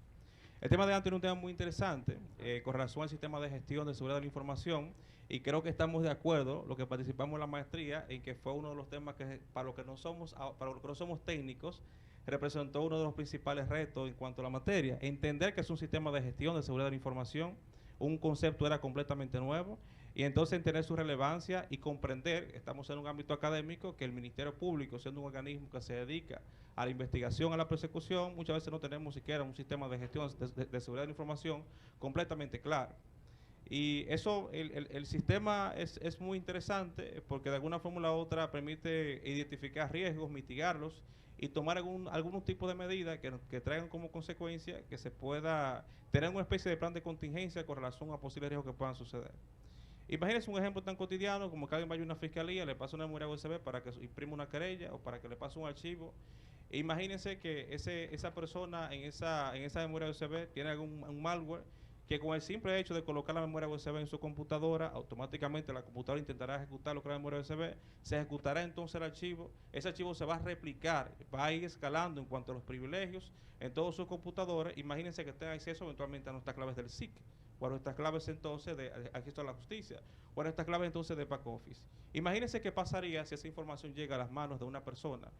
S2: El tema de antes es un tema muy interesante con relación al sistema de gestión de seguridad de la información, y creo que estamos de acuerdo, los que participamos en la maestría, en que fue uno de los temas que para los que no somos técnicos, representó uno de los principales retos en cuanto a la materia. Entender que es un sistema de gestión de seguridad de la información, un concepto era completamente nuevo, y entonces entender su relevancia y comprender, estamos en un ámbito académico, que el Ministerio Público, siendo un organismo que se dedica a la investigación, a la persecución, muchas veces no tenemos siquiera un sistema de gestión de seguridad de la información completamente claro. Y eso, el sistema es muy interesante porque de alguna forma u otra permite identificar riesgos, mitigarlos y tomar algunos tipos de medidas que traigan como consecuencia que se pueda tener una especie de plan de contingencia con relación a posibles riesgos que puedan suceder. Imagínense un ejemplo tan cotidiano como que alguien vaya a una fiscalía, le pasa una memoria USB para que imprima una querella o para que le pase un archivo. E imagínense que esa persona en esa memoria USB tiene un malware que con el simple hecho de colocar la memoria USB en su computadora, automáticamente la computadora intentará ejecutar lo que es la memoria USB, se ejecutará entonces el archivo, ese archivo se va a replicar, va a ir escalando en cuanto a los privilegios en todos sus computadores. Imagínense que tenga acceso eventualmente a nuestras claves del SIC, o a nuestras claves entonces de acceso a la justicia, o a nuestras claves entonces de back office. Imagínense qué pasaría si esa información llega a las manos de una persona,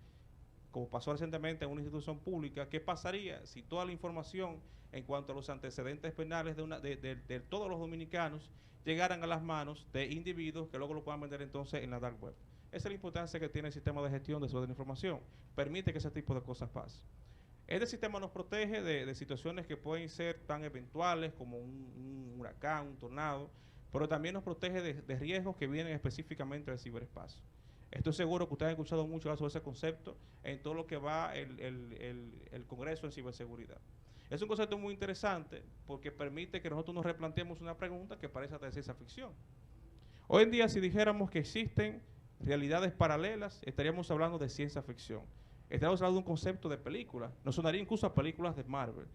S2: como pasó recientemente en una institución pública. ¿Qué pasaría si toda la información en cuanto a los antecedentes penales de todos los dominicanos llegaran a las manos de individuos que luego lo puedan vender entonces en la dark web? Esa es la importancia que tiene el sistema de gestión de seguridad de la información. Permite que ese tipo de cosas pasen. Este sistema nos protege de situaciones que pueden ser tan eventuales como un huracán, un tornado, pero también nos protege de riesgos que vienen específicamente del ciberespacio. Estoy seguro que ustedes han escuchado mucho sobre ese concepto en todo lo que va el Congreso en Ciberseguridad. Es un concepto muy interesante porque permite que nosotros nos replanteemos una pregunta que parece de ciencia ficción. Hoy en día, si dijéramos que existen realidades paralelas, estaríamos hablando de ciencia ficción. Estaríamos hablando de un concepto de película. Nos sonaría incluso a películas de Marvel,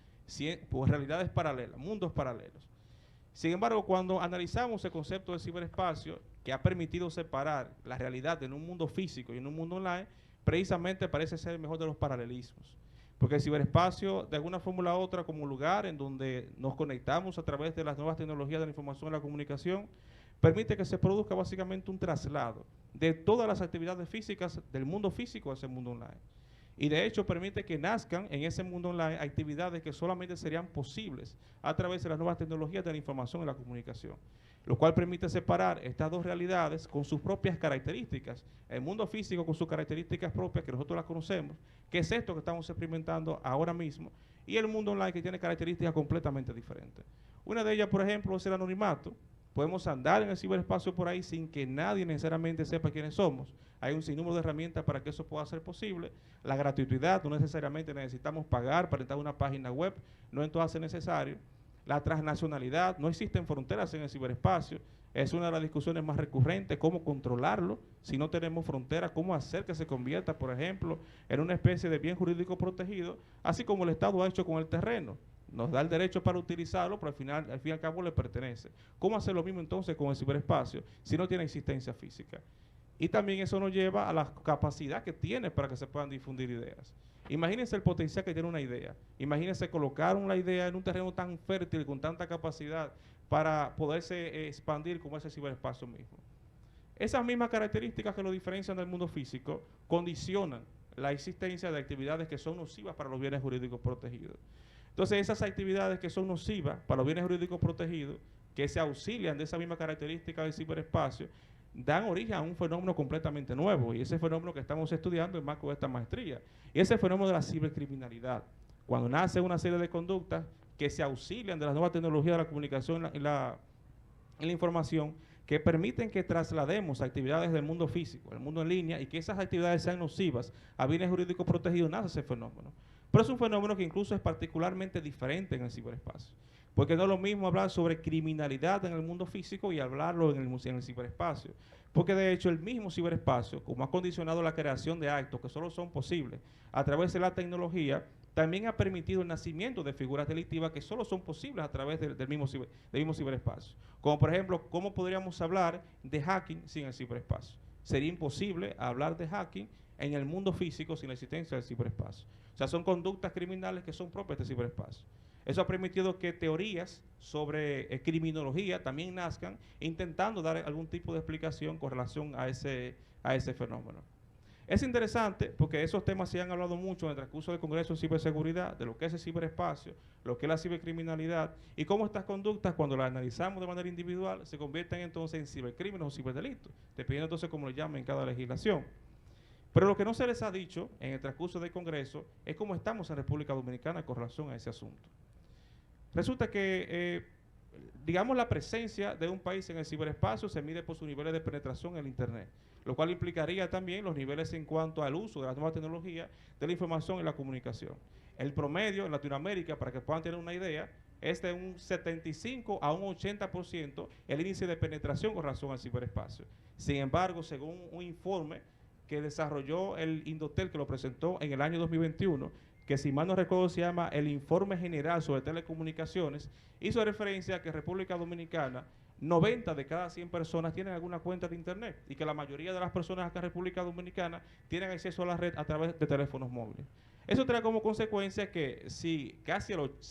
S2: pues realidades paralelas, mundos paralelos. Sin embargo, cuando analizamos el concepto del ciberespacio, que ha permitido separar la realidad en un mundo físico y en un mundo online, precisamente parece ser el mejor de los paralelismos. Porque el ciberespacio, de alguna forma u otra, como lugar en donde nos conectamos a través de las nuevas tecnologías de la información y la comunicación, permite que se produzca básicamente un traslado de todas las actividades físicas del mundo físico a ese mundo online. Y de hecho permite que nazcan en ese mundo online actividades que solamente serían posibles a través de las nuevas tecnologías de la información y la comunicación, lo cual permite separar estas dos realidades con sus propias características. El mundo físico con sus características propias, que nosotros las conocemos, que es esto que estamos experimentando ahora mismo, y el mundo online, que tiene características completamente diferentes. Una de ellas, por ejemplo, es el anonimato. Podemos andar en el ciberespacio por ahí sin que nadie necesariamente sepa quiénes somos. Hay un sinnúmero de herramientas para que eso pueda ser posible. La gratuidad, no necesariamente necesitamos pagar para entrar a una página web, no en todas es necesario. La transnacionalidad, no existen fronteras en el ciberespacio. Es una de las discusiones más recurrentes, cómo controlarlo si no tenemos fronteras, cómo hacer que se convierta, por ejemplo, en una especie de bien jurídico protegido, así como el Estado ha hecho con el terreno. Nos da el derecho para utilizarlo, pero al fin y al cabo le pertenece. ¿Cómo hacer lo mismo entonces con el ciberespacio si no tiene existencia física? Y también eso nos lleva a la capacidad que tiene para que se puedan difundir ideas. Imagínense el potencial que tiene una idea. Imagínense colocar una idea en un terreno tan fértil, con tanta capacidad para poderse expandir como es el ciberespacio mismo. Esas mismas características que lo diferencian del mundo físico condicionan la existencia de actividades que son nocivas para los bienes jurídicos protegidos. Entonces, esas actividades que son nocivas para los bienes jurídicos protegidos, que se auxilian de esa misma característica del ciberespacio, dan origen a un fenómeno completamente nuevo, y ese fenómeno que estamos estudiando en marco de esta maestría, y ese fenómeno de la cibercriminalidad. Cuando nace una serie de conductas que se auxilian de las nuevas tecnologías de la comunicación y la información, que permiten que traslademos actividades del mundo físico, del mundo en línea, y que esas actividades sean nocivas a bienes jurídicos protegidos, nace ese fenómeno. Pero es un fenómeno que incluso es particularmente diferente en el ciberespacio, porque no es lo mismo hablar sobre criminalidad en el mundo físico y hablarlo en el ciberespacio, porque de hecho el mismo ciberespacio, como ha condicionado la creación de actos que solo son posibles a través de la tecnología, también ha permitido el nacimiento de figuras delictivas que solo son posibles a través del mismo ciberespacio. Como por ejemplo, ¿cómo podríamos hablar de hacking sin el ciberespacio? Sería imposible hablar de hacking en el mundo físico sin la existencia del ciberespacio. O sea, son conductas criminales que son propias del ciberespacio. Eso ha permitido que teorías sobre criminología también nazcan, intentando dar algún tipo de explicación con relación a ese fenómeno. Es interesante porque esos temas se han hablado mucho en el transcurso del Congreso de Ciberseguridad, de lo que es el ciberespacio, lo que es la cibercriminalidad y cómo estas conductas, cuando las analizamos de manera individual, se convierten entonces en cibercrímenes o ciberdelitos, dependiendo entonces cómo lo llamen en cada legislación. Pero lo que no se les ha dicho en el transcurso del Congreso es cómo estamos en República Dominicana con relación a ese asunto. Resulta que, digamos, la presencia de un país en el ciberespacio se mide por sus niveles de penetración en el Internet, lo cual implicaría también los niveles en cuanto al uso de la nueva tecnología de la información y la comunicación. El promedio en Latinoamérica, para que puedan tener una idea, es de un 75 a un 80% el índice de penetración con relación al ciberespacio. Sin embargo, según un informe que desarrolló el Indotel, que lo presentó en el año 2021, que si mal no recuerdo se llama el Informe General sobre Telecomunicaciones, hizo referencia a que República Dominicana, 90 de cada 100 personas tienen alguna cuenta de Internet y que la mayoría de las personas acá en República Dominicana tienen acceso a la red a través de teléfonos móviles. Eso trae como consecuencia que si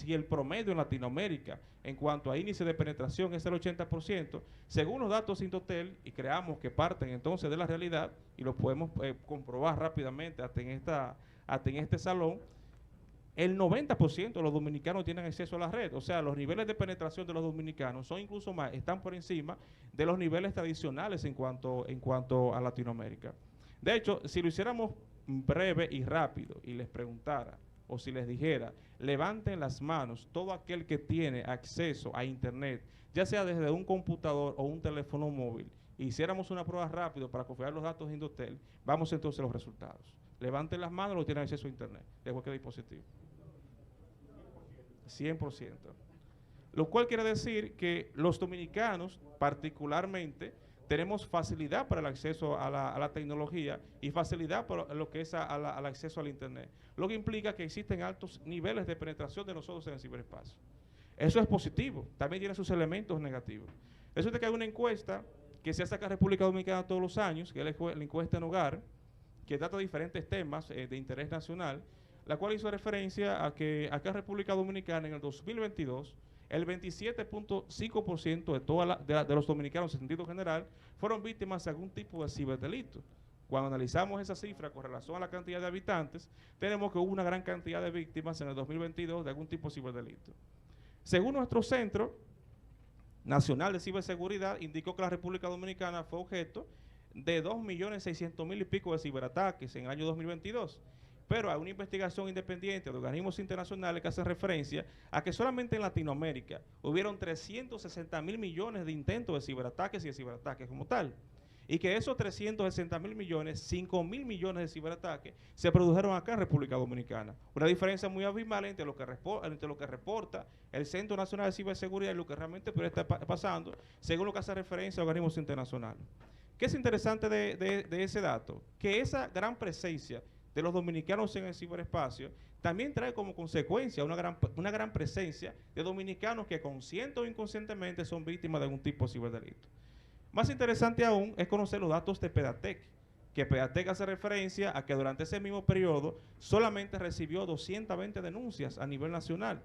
S2: el promedio en Latinoamérica en cuanto a índice de penetración es el 80%, según los datos de Indotel, y creamos que parten entonces de la realidad, y lo podemos comprobar rápidamente hasta en este salón, el 90% de los dominicanos tienen acceso a la red. O sea, los niveles de penetración de los dominicanos son incluso más, están por encima de los niveles tradicionales en cuanto a Latinoamérica. De hecho, si lo hiciéramos breve y rápido y les preguntara, o si les dijera, levanten las manos todo aquel que tiene acceso a Internet, ya sea desde un computador o un teléfono móvil, e hiciéramos una prueba rápida para confirmar los datos de Indotel, vamos entonces a los resultados. Levanten las manos los que tienen acceso a Internet, de cualquier dispositivo. 100%. Lo cual quiere decir que los dominicanos, particularmente, tenemos facilidad para el acceso a la tecnología y facilidad para lo que es al acceso al Internet, lo que implica que existen altos niveles de penetración de nosotros en el ciberespacio. Eso es positivo, también tiene sus elementos negativos. Resulta que hay una encuesta que se hace acá en República Dominicana todos los años, que es la encuesta en hogar, que trata diferentes temas de interés nacional, la cual hizo referencia a que acá en República Dominicana en el 2022, el 27.5% de los dominicanos en sentido general fueron víctimas de algún tipo de ciberdelito. Cuando analizamos esa cifra con relación a la cantidad de habitantes, tenemos que hubo una gran cantidad de víctimas en el 2022 de algún tipo de ciberdelito. Según nuestro Centro Nacional de Ciberseguridad, indicó que la República Dominicana fue objeto de 2.600.000 y pico de ciberataques en el año 2022. Pero hay una investigación independiente de organismos internacionales que hacen referencia a que solamente en Latinoamérica hubieron 360.000 millones de intentos de ciberataques y de ciberataques como tal. Y que esos 360.000 millones, 5.000 millones de ciberataques se produjeron acá en República Dominicana. Una diferencia muy abismal entre lo que reporta el Centro Nacional de Ciberseguridad y lo que realmente puede estar pasando, según lo que hace referencia a organismos internacionales. ¿Qué es interesante de ese dato? Que esa gran presencia de los dominicanos en el ciberespacio también trae como consecuencia una gran presencia de dominicanos que consciente o inconscientemente son víctimas de algún tipo de ciberdelito. Más interesante aún es conocer los datos de Pedatec, que Pedatec hace referencia a que durante ese mismo periodo solamente recibió 220 denuncias a nivel nacional.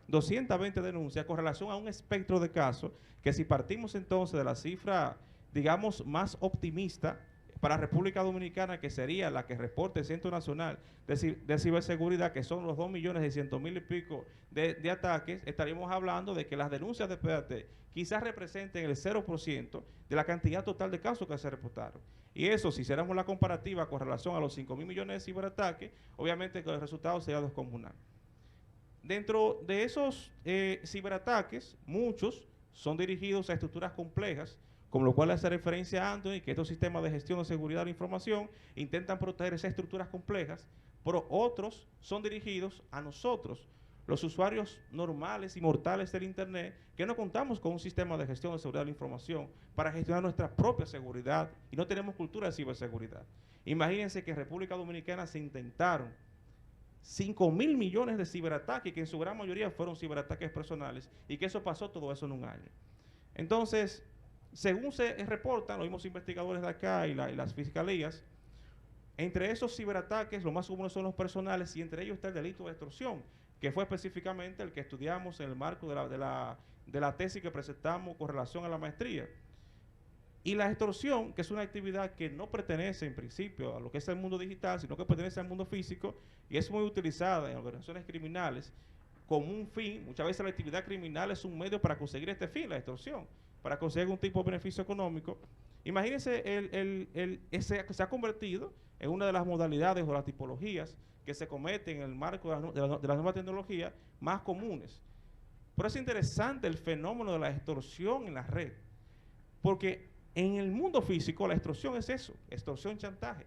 S2: 220 denuncias con relación a un espectro de casos que, si partimos entonces de la cifra, digamos, más optimista para República Dominicana, que sería la que reporte el Centro Nacional de Ciberseguridad, que son los 2.600.000 y pico de ataques, estaríamos hablando de que las denuncias de PDT quizás representen el 0% de la cantidad total de casos que se reportaron. Y eso, si hiciéramos la comparativa con relación a los 5.000 millones de ciberataques, obviamente que el resultado sería descomunal. Dentro de esos ciberataques, muchos son dirigidos a estructuras complejas, con lo cual hace referencia a Anthony, que estos sistemas de gestión de seguridad de la información intentan proteger esas estructuras complejas, pero otros son dirigidos a nosotros, los usuarios normales y mortales del Internet, que no contamos con un sistema de gestión de seguridad de la información para gestionar nuestra propia seguridad y no tenemos cultura de ciberseguridad. Imagínense que en República Dominicana se intentaron 5.000 millones de ciberataques, que en su gran mayoría fueron ciberataques personales, y que eso pasó todo eso en un año. Entonces, según se reportan los mismos investigadores de acá y las fiscalías, entre esos ciberataques, los más comunes son los personales, y entre ellos está el delito de extorsión, que fue específicamente el que estudiamos en el marco de la tesis que presentamos con relación a la maestría. Y la extorsión, que es una actividad que no pertenece en principio a lo que es el mundo digital, sino que pertenece al mundo físico, y es muy utilizada en organizaciones criminales con un fin. Muchas veces la actividad criminal es un medio para conseguir este fin, la extorsión, para conseguir algún tipo de beneficio económico. Imagínense, se ha convertido en una de las modalidades o las tipologías que se cometen en el marco de las nuevas tecnologías más comunes. Por eso es interesante el fenómeno de la extorsión en la red, porque en el mundo físico la extorsión es eso, extorsión, chantaje.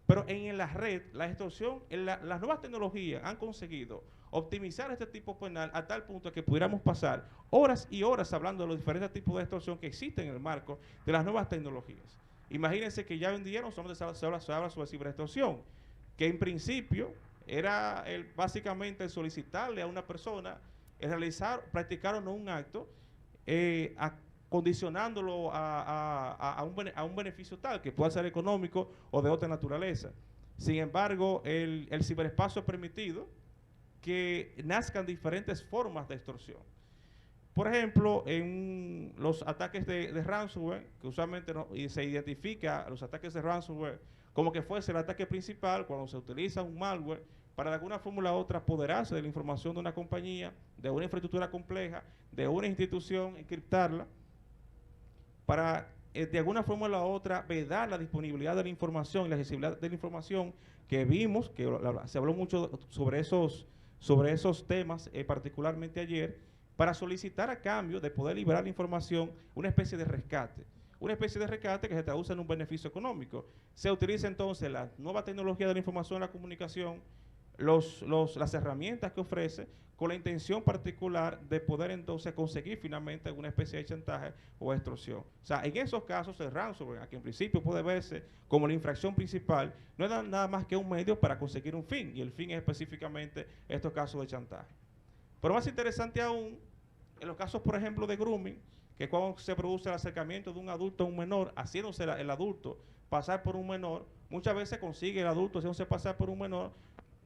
S2: Pero en la red, la extorsión, las nuevas tecnologías han conseguido optimizar este tipo penal a tal punto que pudiéramos pasar horas y horas hablando de los diferentes tipos de extorsión que existen en el marco de las nuevas tecnologías. Imagínense que ya hoy en día no solamente se habla sobre ciberextorsión, que en principio era básicamente el solicitarle a una persona practicar o no un acto, condicionándolo a un beneficio tal, que pueda ser económico o de otra naturaleza. Sin embargo, el ciberespacio ha permitido que nazcan diferentes formas de extorsión. Por ejemplo, en los ataques de ransomware, que usualmente se identifica los ataques de ransomware como que fuese el ataque principal, cuando se utiliza un malware para de alguna forma u otra apoderarse de la información de una compañía, de una infraestructura compleja, de una institución, encriptarla, para de alguna forma u la otra vedar la disponibilidad de la información y la accesibilidad de la información, que vimos, que se habló mucho sobre esos temas, particularmente ayer, para solicitar a cambio de poder liberar la información una especie de rescate. Una especie de rescate que se traduce en un beneficio económico. Se utiliza entonces la nueva tecnología de la información y la comunicación, las herramientas que ofrece, con la intención particular de poder entonces conseguir finalmente alguna especie de chantaje o extorsión. O sea, en esos casos el ransomware, que en principio puede verse como la infracción principal, no es nada más que un medio para conseguir un fin, y el fin es específicamente estos casos de chantaje. Pero más interesante aún, en los casos, por ejemplo, de grooming, que cuando se produce el acercamiento de un adulto a un menor, haciéndose el adulto pasar por un menor, muchas veces consigue el adulto haciéndose pasar por un menor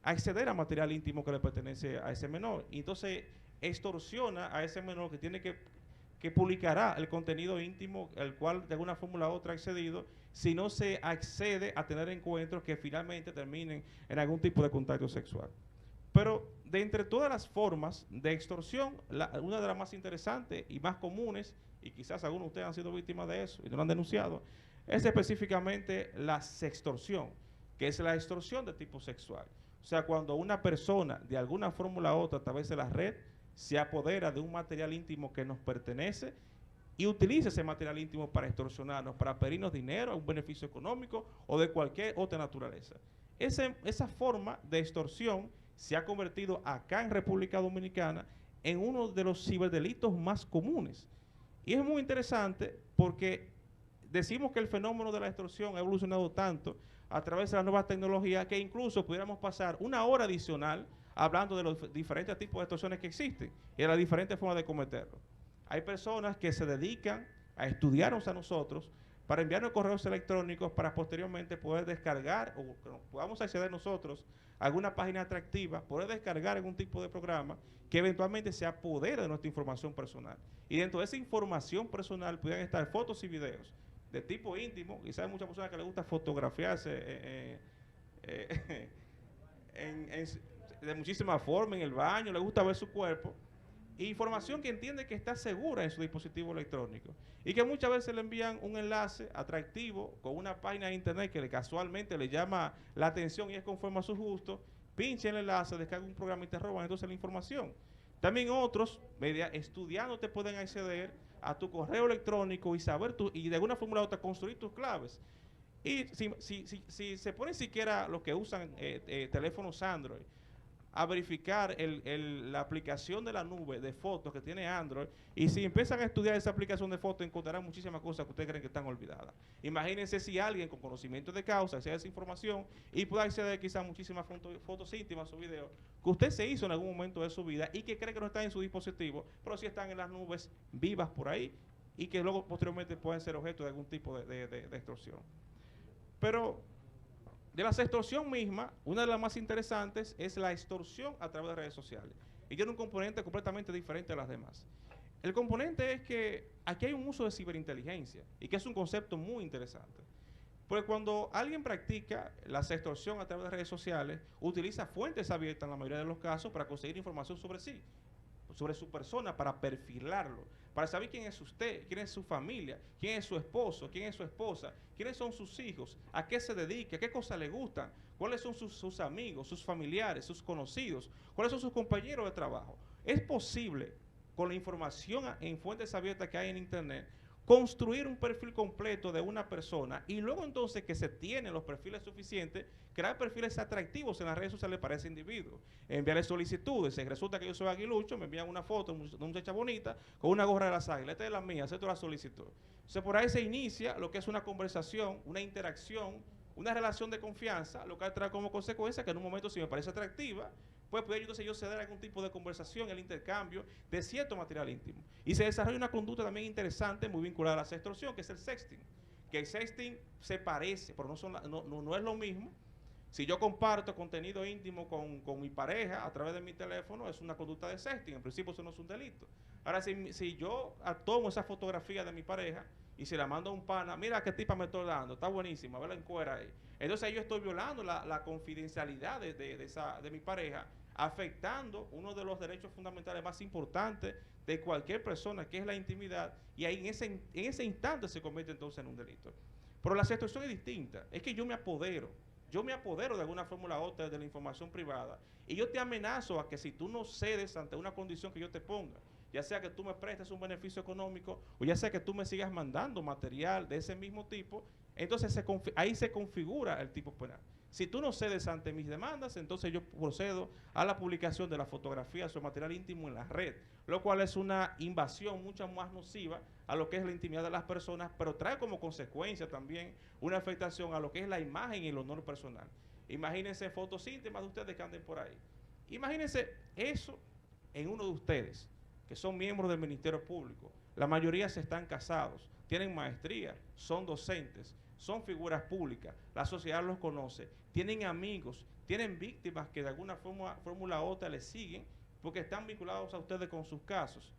S2: acceder a material íntimo que le pertenece a ese menor. Y entonces extorsiona a ese menor que tiene que publicará el contenido íntimo, el cual de alguna forma u otra ha accedido, si no se accede a tener encuentros que finalmente terminen en algún tipo de contacto sexual. Pero de entre todas las formas de extorsión, una de las más interesantes y más comunes, y quizás algunos de ustedes han sido víctimas de eso y no lo han denunciado, es específicamente la sextorsión, que es la extorsión de tipo sexual. O sea, cuando una persona, de alguna forma u otra, a través de la red, se apodera de un material íntimo que nos pertenece y utiliza ese material íntimo para extorsionarnos, para pedirnos dinero, un beneficio económico o de cualquier otra naturaleza. Esa forma de extorsión se ha convertido acá en República Dominicana en uno de los ciberdelitos más comunes. Y es muy interesante porque decimos que el fenómeno de la extorsión ha evolucionado tanto a través de las nuevas tecnologías que incluso pudiéramos pasar una hora adicional hablando de los diferentes tipos de extorsiones que existen y de las diferentes formas de cometerlo. Hay personas que se dedican a estudiarnos a nosotros para enviarnos correos electrónicos para posteriormente poder descargar o podamos acceder nosotros a alguna página atractiva, poder descargar algún tipo de programa que eventualmente se apodere de nuestra información personal. Y dentro de esa información personal pudieran estar fotos y videos de tipo íntimo. Quizás hay muchas personas que les gusta fotografiarse de muchísimas formas, en el baño, les gusta ver su cuerpo. Información que entiende que está segura en su dispositivo electrónico y que muchas veces le envían un enlace atractivo con una página de internet que casualmente le llama la atención y es conforme a sus gustos. Pinche el enlace, descarga un programa y te roban entonces la información. También otros, estudiando, te pueden acceder a tu correo electrónico y saber y de alguna forma u otra construir tus claves. Y si se ponen siquiera los que usan teléfonos Android a verificar la aplicación de la nube de fotos que tiene Android, y si empiezan a estudiar esa aplicación de fotos encontrarán muchísimas cosas que ustedes creen que están olvidadas. Imagínense si alguien con conocimiento de causa accede a esa información y puede acceder quizás a muchísimas fotos íntimas o videos que usted se hizo en algún momento de su vida y que cree que no están en su dispositivo, pero sí están en las nubes vivas por ahí y que luego posteriormente pueden ser objeto de algún tipo de extorsión. Pero de la extorsión misma, una de las más interesantes es la extorsión a través de redes sociales. Y tiene un componente completamente diferente a las demás. El componente es que aquí hay un uso de ciberinteligencia y que es un concepto muy interesante. Porque cuando alguien practica la extorsión a través de redes sociales, utiliza fuentes abiertas en la mayoría de los casos para conseguir información sobre sí, sobre su persona, para perfilarlo, para saber quién es usted, quién es su familia, quién es su esposo, quién es su esposa, quiénes son sus hijos, a qué se dedica, qué cosas le gustan, cuáles son sus amigos, sus familiares, sus conocidos, cuáles son sus compañeros de trabajo. Es posible, con la información en fuentes abiertas que hay en Internet, construir un perfil completo de una persona y luego entonces que se tienen los perfiles suficientes, crear perfiles atractivos en las redes sociales para ese individuo. Enviarle solicitudes. Si resulta que yo soy aguilucho, me envían una foto de una muchacha bonita con una gorra de las águilas. Esta es la mía, acepto la solicitud. Entonces por ahí se inicia lo que es una conversación, una interacción, una relación de confianza, lo que trae como consecuencia que en un momento, si me parece atractiva, pues puede entonces yo ceder a algún tipo de conversación, el intercambio de cierto material íntimo. Y se desarrolla una conducta también interesante, muy vinculada a la extorsión, que es el sexting. Que el sexting se parece, pero no es lo mismo. Si yo comparto contenido íntimo con mi pareja a través de mi teléfono, es una conducta de sexting. En principio eso no es un delito. Ahora, si yo tomo esa fotografía de mi pareja y se la mando a un pana, mira qué tipa me estoy dando, está buenísima, verla en cuera ahí. Entonces ahí yo estoy violando la confidencialidad de mi pareja, afectando uno de los derechos fundamentales más importantes de cualquier persona, que es la intimidad, y ahí en ese instante se convierte entonces en un delito. Pero la extorsión es distinta, es que yo me apodero de alguna forma u la otra de la información privada, y yo te amenazo a que si tú no cedes ante una condición que yo te ponga, ya sea que tú me prestes un beneficio económico, o ya sea que tú me sigas mandando material de ese mismo tipo, entonces ahí se configura el tipo penal. Si tú no cedes ante mis demandas, entonces yo procedo a la publicación de la fotografía o material íntimo en la red, lo cual es una invasión mucho más nociva a lo que es la intimidad de las personas, pero trae como consecuencia también una afectación a lo que es la imagen y el honor personal. Imagínense fotos íntimas de ustedes que anden por ahí. Imagínense eso en uno de ustedes, que son miembros del Ministerio Público. La mayoría se están casados, tienen maestría, son docentes, son figuras públicas, la sociedad los conoce, tienen amigos, tienen víctimas que de alguna forma u otra les siguen porque están vinculados a ustedes con sus casos.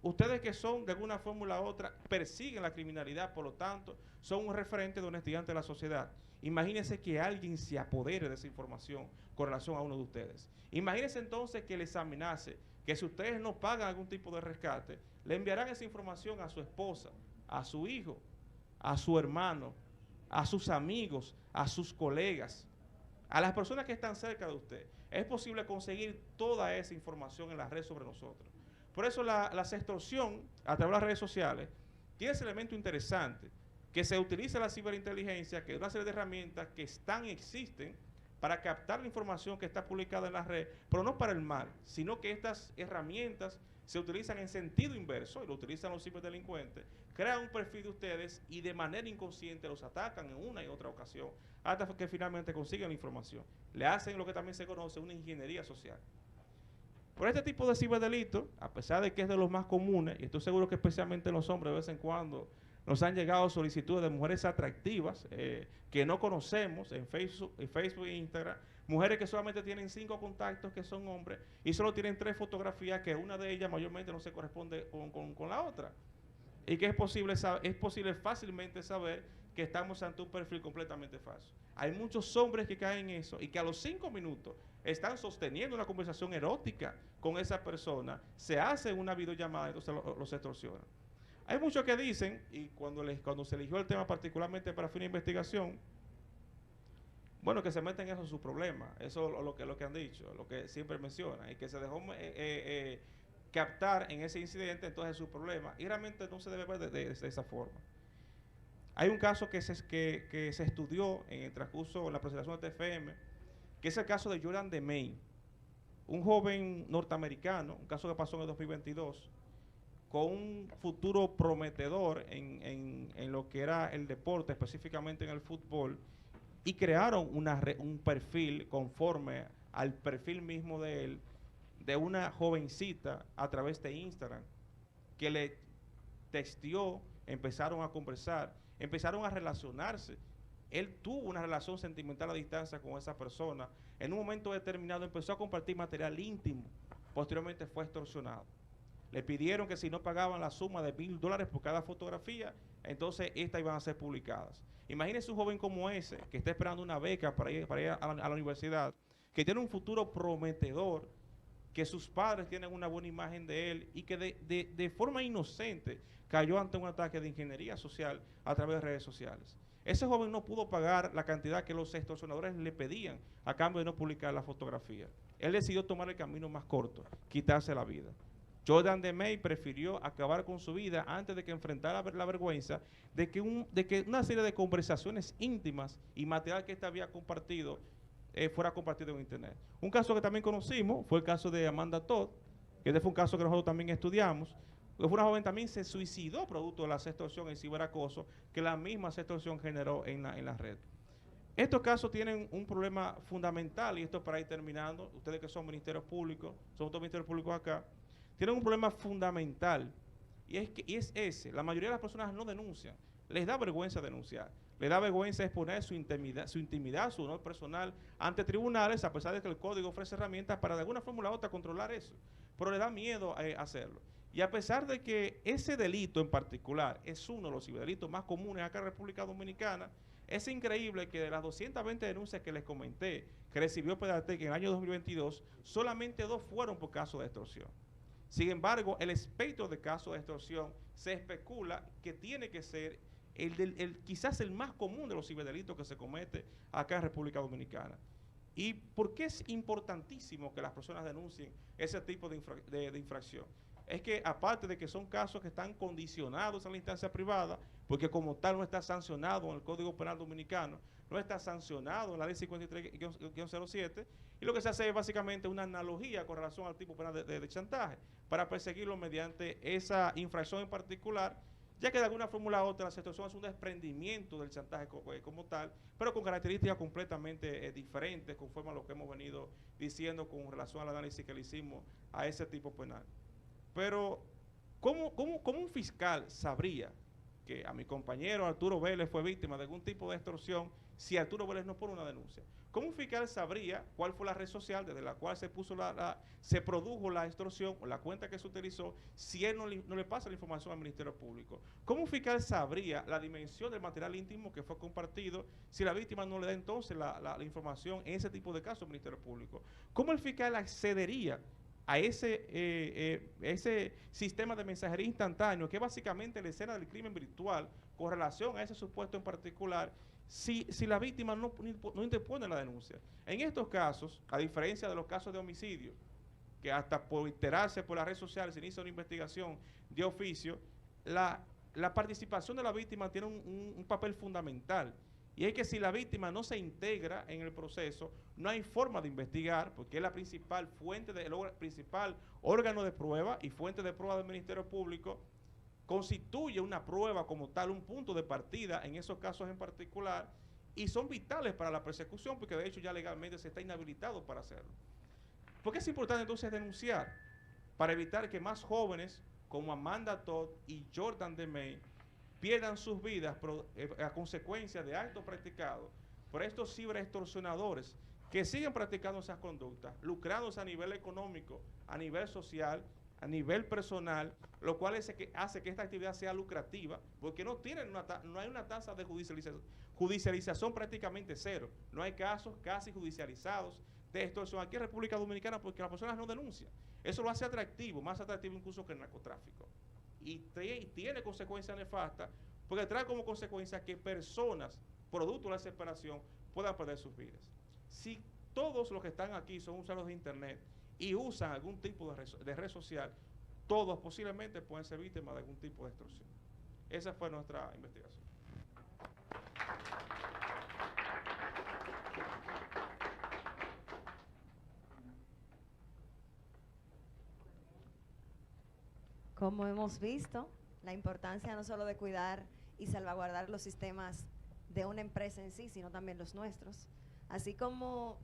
S2: Ustedes que son de alguna forma u otra persiguen la criminalidad, por lo tanto, son un referente de honestidad ante la sociedad. Imagínense que alguien se apodere de esa información con relación a uno de ustedes. Imagínense entonces que les amenace que si ustedes no pagan algún tipo de rescate, le enviarán esa información a su esposa, a su hijo, a su hermano, a sus amigos, a sus colegas, a las personas que están cerca de usted. Es posible conseguir toda esa información en la red sobre nosotros. Por eso la extorsión a través de las redes sociales tiene ese elemento interesante, que se utiliza la ciberinteligencia, que es una serie de herramientas que existen para captar la información que está publicada en la red, pero no para el mal, sino que estas herramientas se utilizan en sentido inverso, y lo utilizan los ciberdelincuentes, crean un perfil de ustedes y de manera inconsciente los atacan en una y otra ocasión, hasta que finalmente consiguen la información. Le hacen lo que también se conoce una ingeniería social. Por este tipo de ciberdelitos, a pesar de que es de los más comunes, y estoy seguro que especialmente los hombres de vez en cuando nos han llegado solicitudes de mujeres atractivas que no conocemos en Facebook e Instagram, mujeres que solamente tienen 5 contactos que son hombres y solo tienen 3 fotografías, que una de ellas mayormente no se corresponde con la otra. Y que es posible fácilmente saber que estamos ante un perfil completamente falso. Hay muchos hombres que caen en eso y que a los 5 minutos están sosteniendo una conversación erótica con esa persona, se hacen una videollamada, entonces los extorsionan. Hay muchos que dicen, y cuando se eligió el tema particularmente para fin de investigación, bueno, que se meten en eso su problema, eso es lo que han dicho, lo que siempre mencionan, y que se dejó captar en ese incidente, entonces su problema, y realmente no se debe ver de esa forma. Hay un caso que se estudió en el transcurso de la presentación de TFM, que es el caso de Jordan Demey. un joven norteamericano, un caso que pasó en el 2022, con un futuro prometedor en lo que era el deporte, específicamente en el fútbol, y crearon un perfil conforme al perfil mismo de él, de una jovencita a través de Instagram, que le texteó, empezaron a conversar, empezaron a relacionarse. Él tuvo una relación sentimental a distancia con esa persona. En un momento determinado empezó a compartir material íntimo. Posteriormente fue extorsionado. Le pidieron que si no pagaban la suma de $1,000 por cada fotografía, entonces estas iban a ser publicadas. Imagínese un joven como ese, que está esperando una beca para ir a la universidad, que tiene un futuro prometedor, que sus padres tienen una buena imagen de él y que de forma inocente cayó ante un ataque de ingeniería social a través de redes sociales. Ese joven no pudo pagar la cantidad que los extorsionadores le pedían a cambio de no publicar la fotografía. Él decidió tomar el camino más corto, quitarse la vida. Jordan DeMay prefirió acabar con su vida antes de que enfrentara la vergüenza de que una serie de conversaciones íntimas y material que éste había compartido fuera compartido en internet. Un caso que también conocimos fue el caso de Amanda Todd, que este fue un caso que nosotros también estudiamos. Fue una joven también se suicidó producto de la extorsión y ciberacoso que la misma extorsión generó en la red. Estos casos tienen un problema fundamental, y esto para ir terminando, ustedes que son ministerios públicos, somos todos ministerios públicos acá, tienen un problema fundamental, y es ese: la mayoría de las personas no denuncian, les da vergüenza denunciar, les da vergüenza exponer su intimidad, su honor personal ante tribunales, a pesar de que el código ofrece herramientas para de alguna forma u otra controlar eso, pero les da miedo hacerlo. Y a pesar de que ese delito en particular es uno de los ciberdelitos más comunes acá en República Dominicana, es increíble que de las 220 denuncias que les comenté que recibió Pedatec en el año 2022, solamente 2 fueron por caso de extorsión. Sin embargo, el espectro de casos de extorsión se especula que tiene que ser quizás el más común de los ciberdelitos que se comete acá en República Dominicana. ¿Y por qué es importantísimo que las personas denuncien ese tipo de infracción? Es que aparte de que son casos que están condicionados a la instancia privada, porque como tal no está sancionado en el Código Penal Dominicano, no está sancionado en la Ley 53-07, y lo que se hace es básicamente una analogía con relación al tipo penal de chantaje, para perseguirlo mediante esa infracción en particular, ya que de alguna forma u otra la extorsión es un desprendimiento del chantaje como tal, pero con características completamente diferentes, conforme a lo que hemos venido diciendo con relación al análisis que le hicimos a ese tipo penal. Pero, ¿cómo un fiscal sabría que a mi compañero Arturo Vélez fue víctima de algún tipo de extorsión si Arturo Vélez no pone una denuncia? ¿Cómo un fiscal sabría cuál fue la red social desde la cual se produjo la extorsión o la cuenta que se utilizó si él no le pasa la información al Ministerio Público? ¿Cómo un fiscal sabría la dimensión del material íntimo que fue compartido si la víctima no le da entonces la información en ese tipo de casos al Ministerio Público? ¿Cómo el fiscal accedería a ese sistema de mensajería instantáneo, que es básicamente la escena del crimen virtual con relación a ese supuesto en particular, si la víctima no interpone la denuncia? En estos casos, a diferencia de los casos de homicidio, que hasta por enterarse por las redes sociales se inicia una investigación de oficio, la participación de la víctima tiene un papel fundamental. Y es que si la víctima no se integra en el proceso, no hay forma de investigar, porque es la principal fuente, el principal órgano de prueba y fuente de prueba del Ministerio Público, constituye una prueba como tal, un punto de partida en esos casos en particular, y son vitales para la persecución, porque de hecho ya legalmente se está inhabilitado para hacerlo. ¿Por qué es importante entonces denunciar? Para evitar que más jóvenes como Amanda Todd y Jordan DeMay pierdan sus vidas a consecuencia de actos practicados por estos ciberextorsionadores que siguen practicando esas conductas, lucrándose a nivel económico, a nivel social, a nivel personal, lo cual hace que esta actividad sea lucrativa, porque no hay una tasa de judicialización prácticamente cero. No hay casos casi judicializados de extorsión aquí en República Dominicana porque las personas no denuncian. Eso lo hace atractivo, más atractivo incluso que el narcotráfico. Y tiene consecuencias nefastas, porque trae como consecuencia que personas, producto de la desesperación, puedan perder sus vidas. Si todos los que están aquí son usuarios de internet y usan algún tipo de red social, todos posiblemente pueden ser víctimas de algún tipo de extorsión. Esa fue nuestra investigación.
S3: Como hemos visto, la importancia no solo de cuidar y salvaguardar los sistemas de una empresa en sí, sino también los nuestros, así como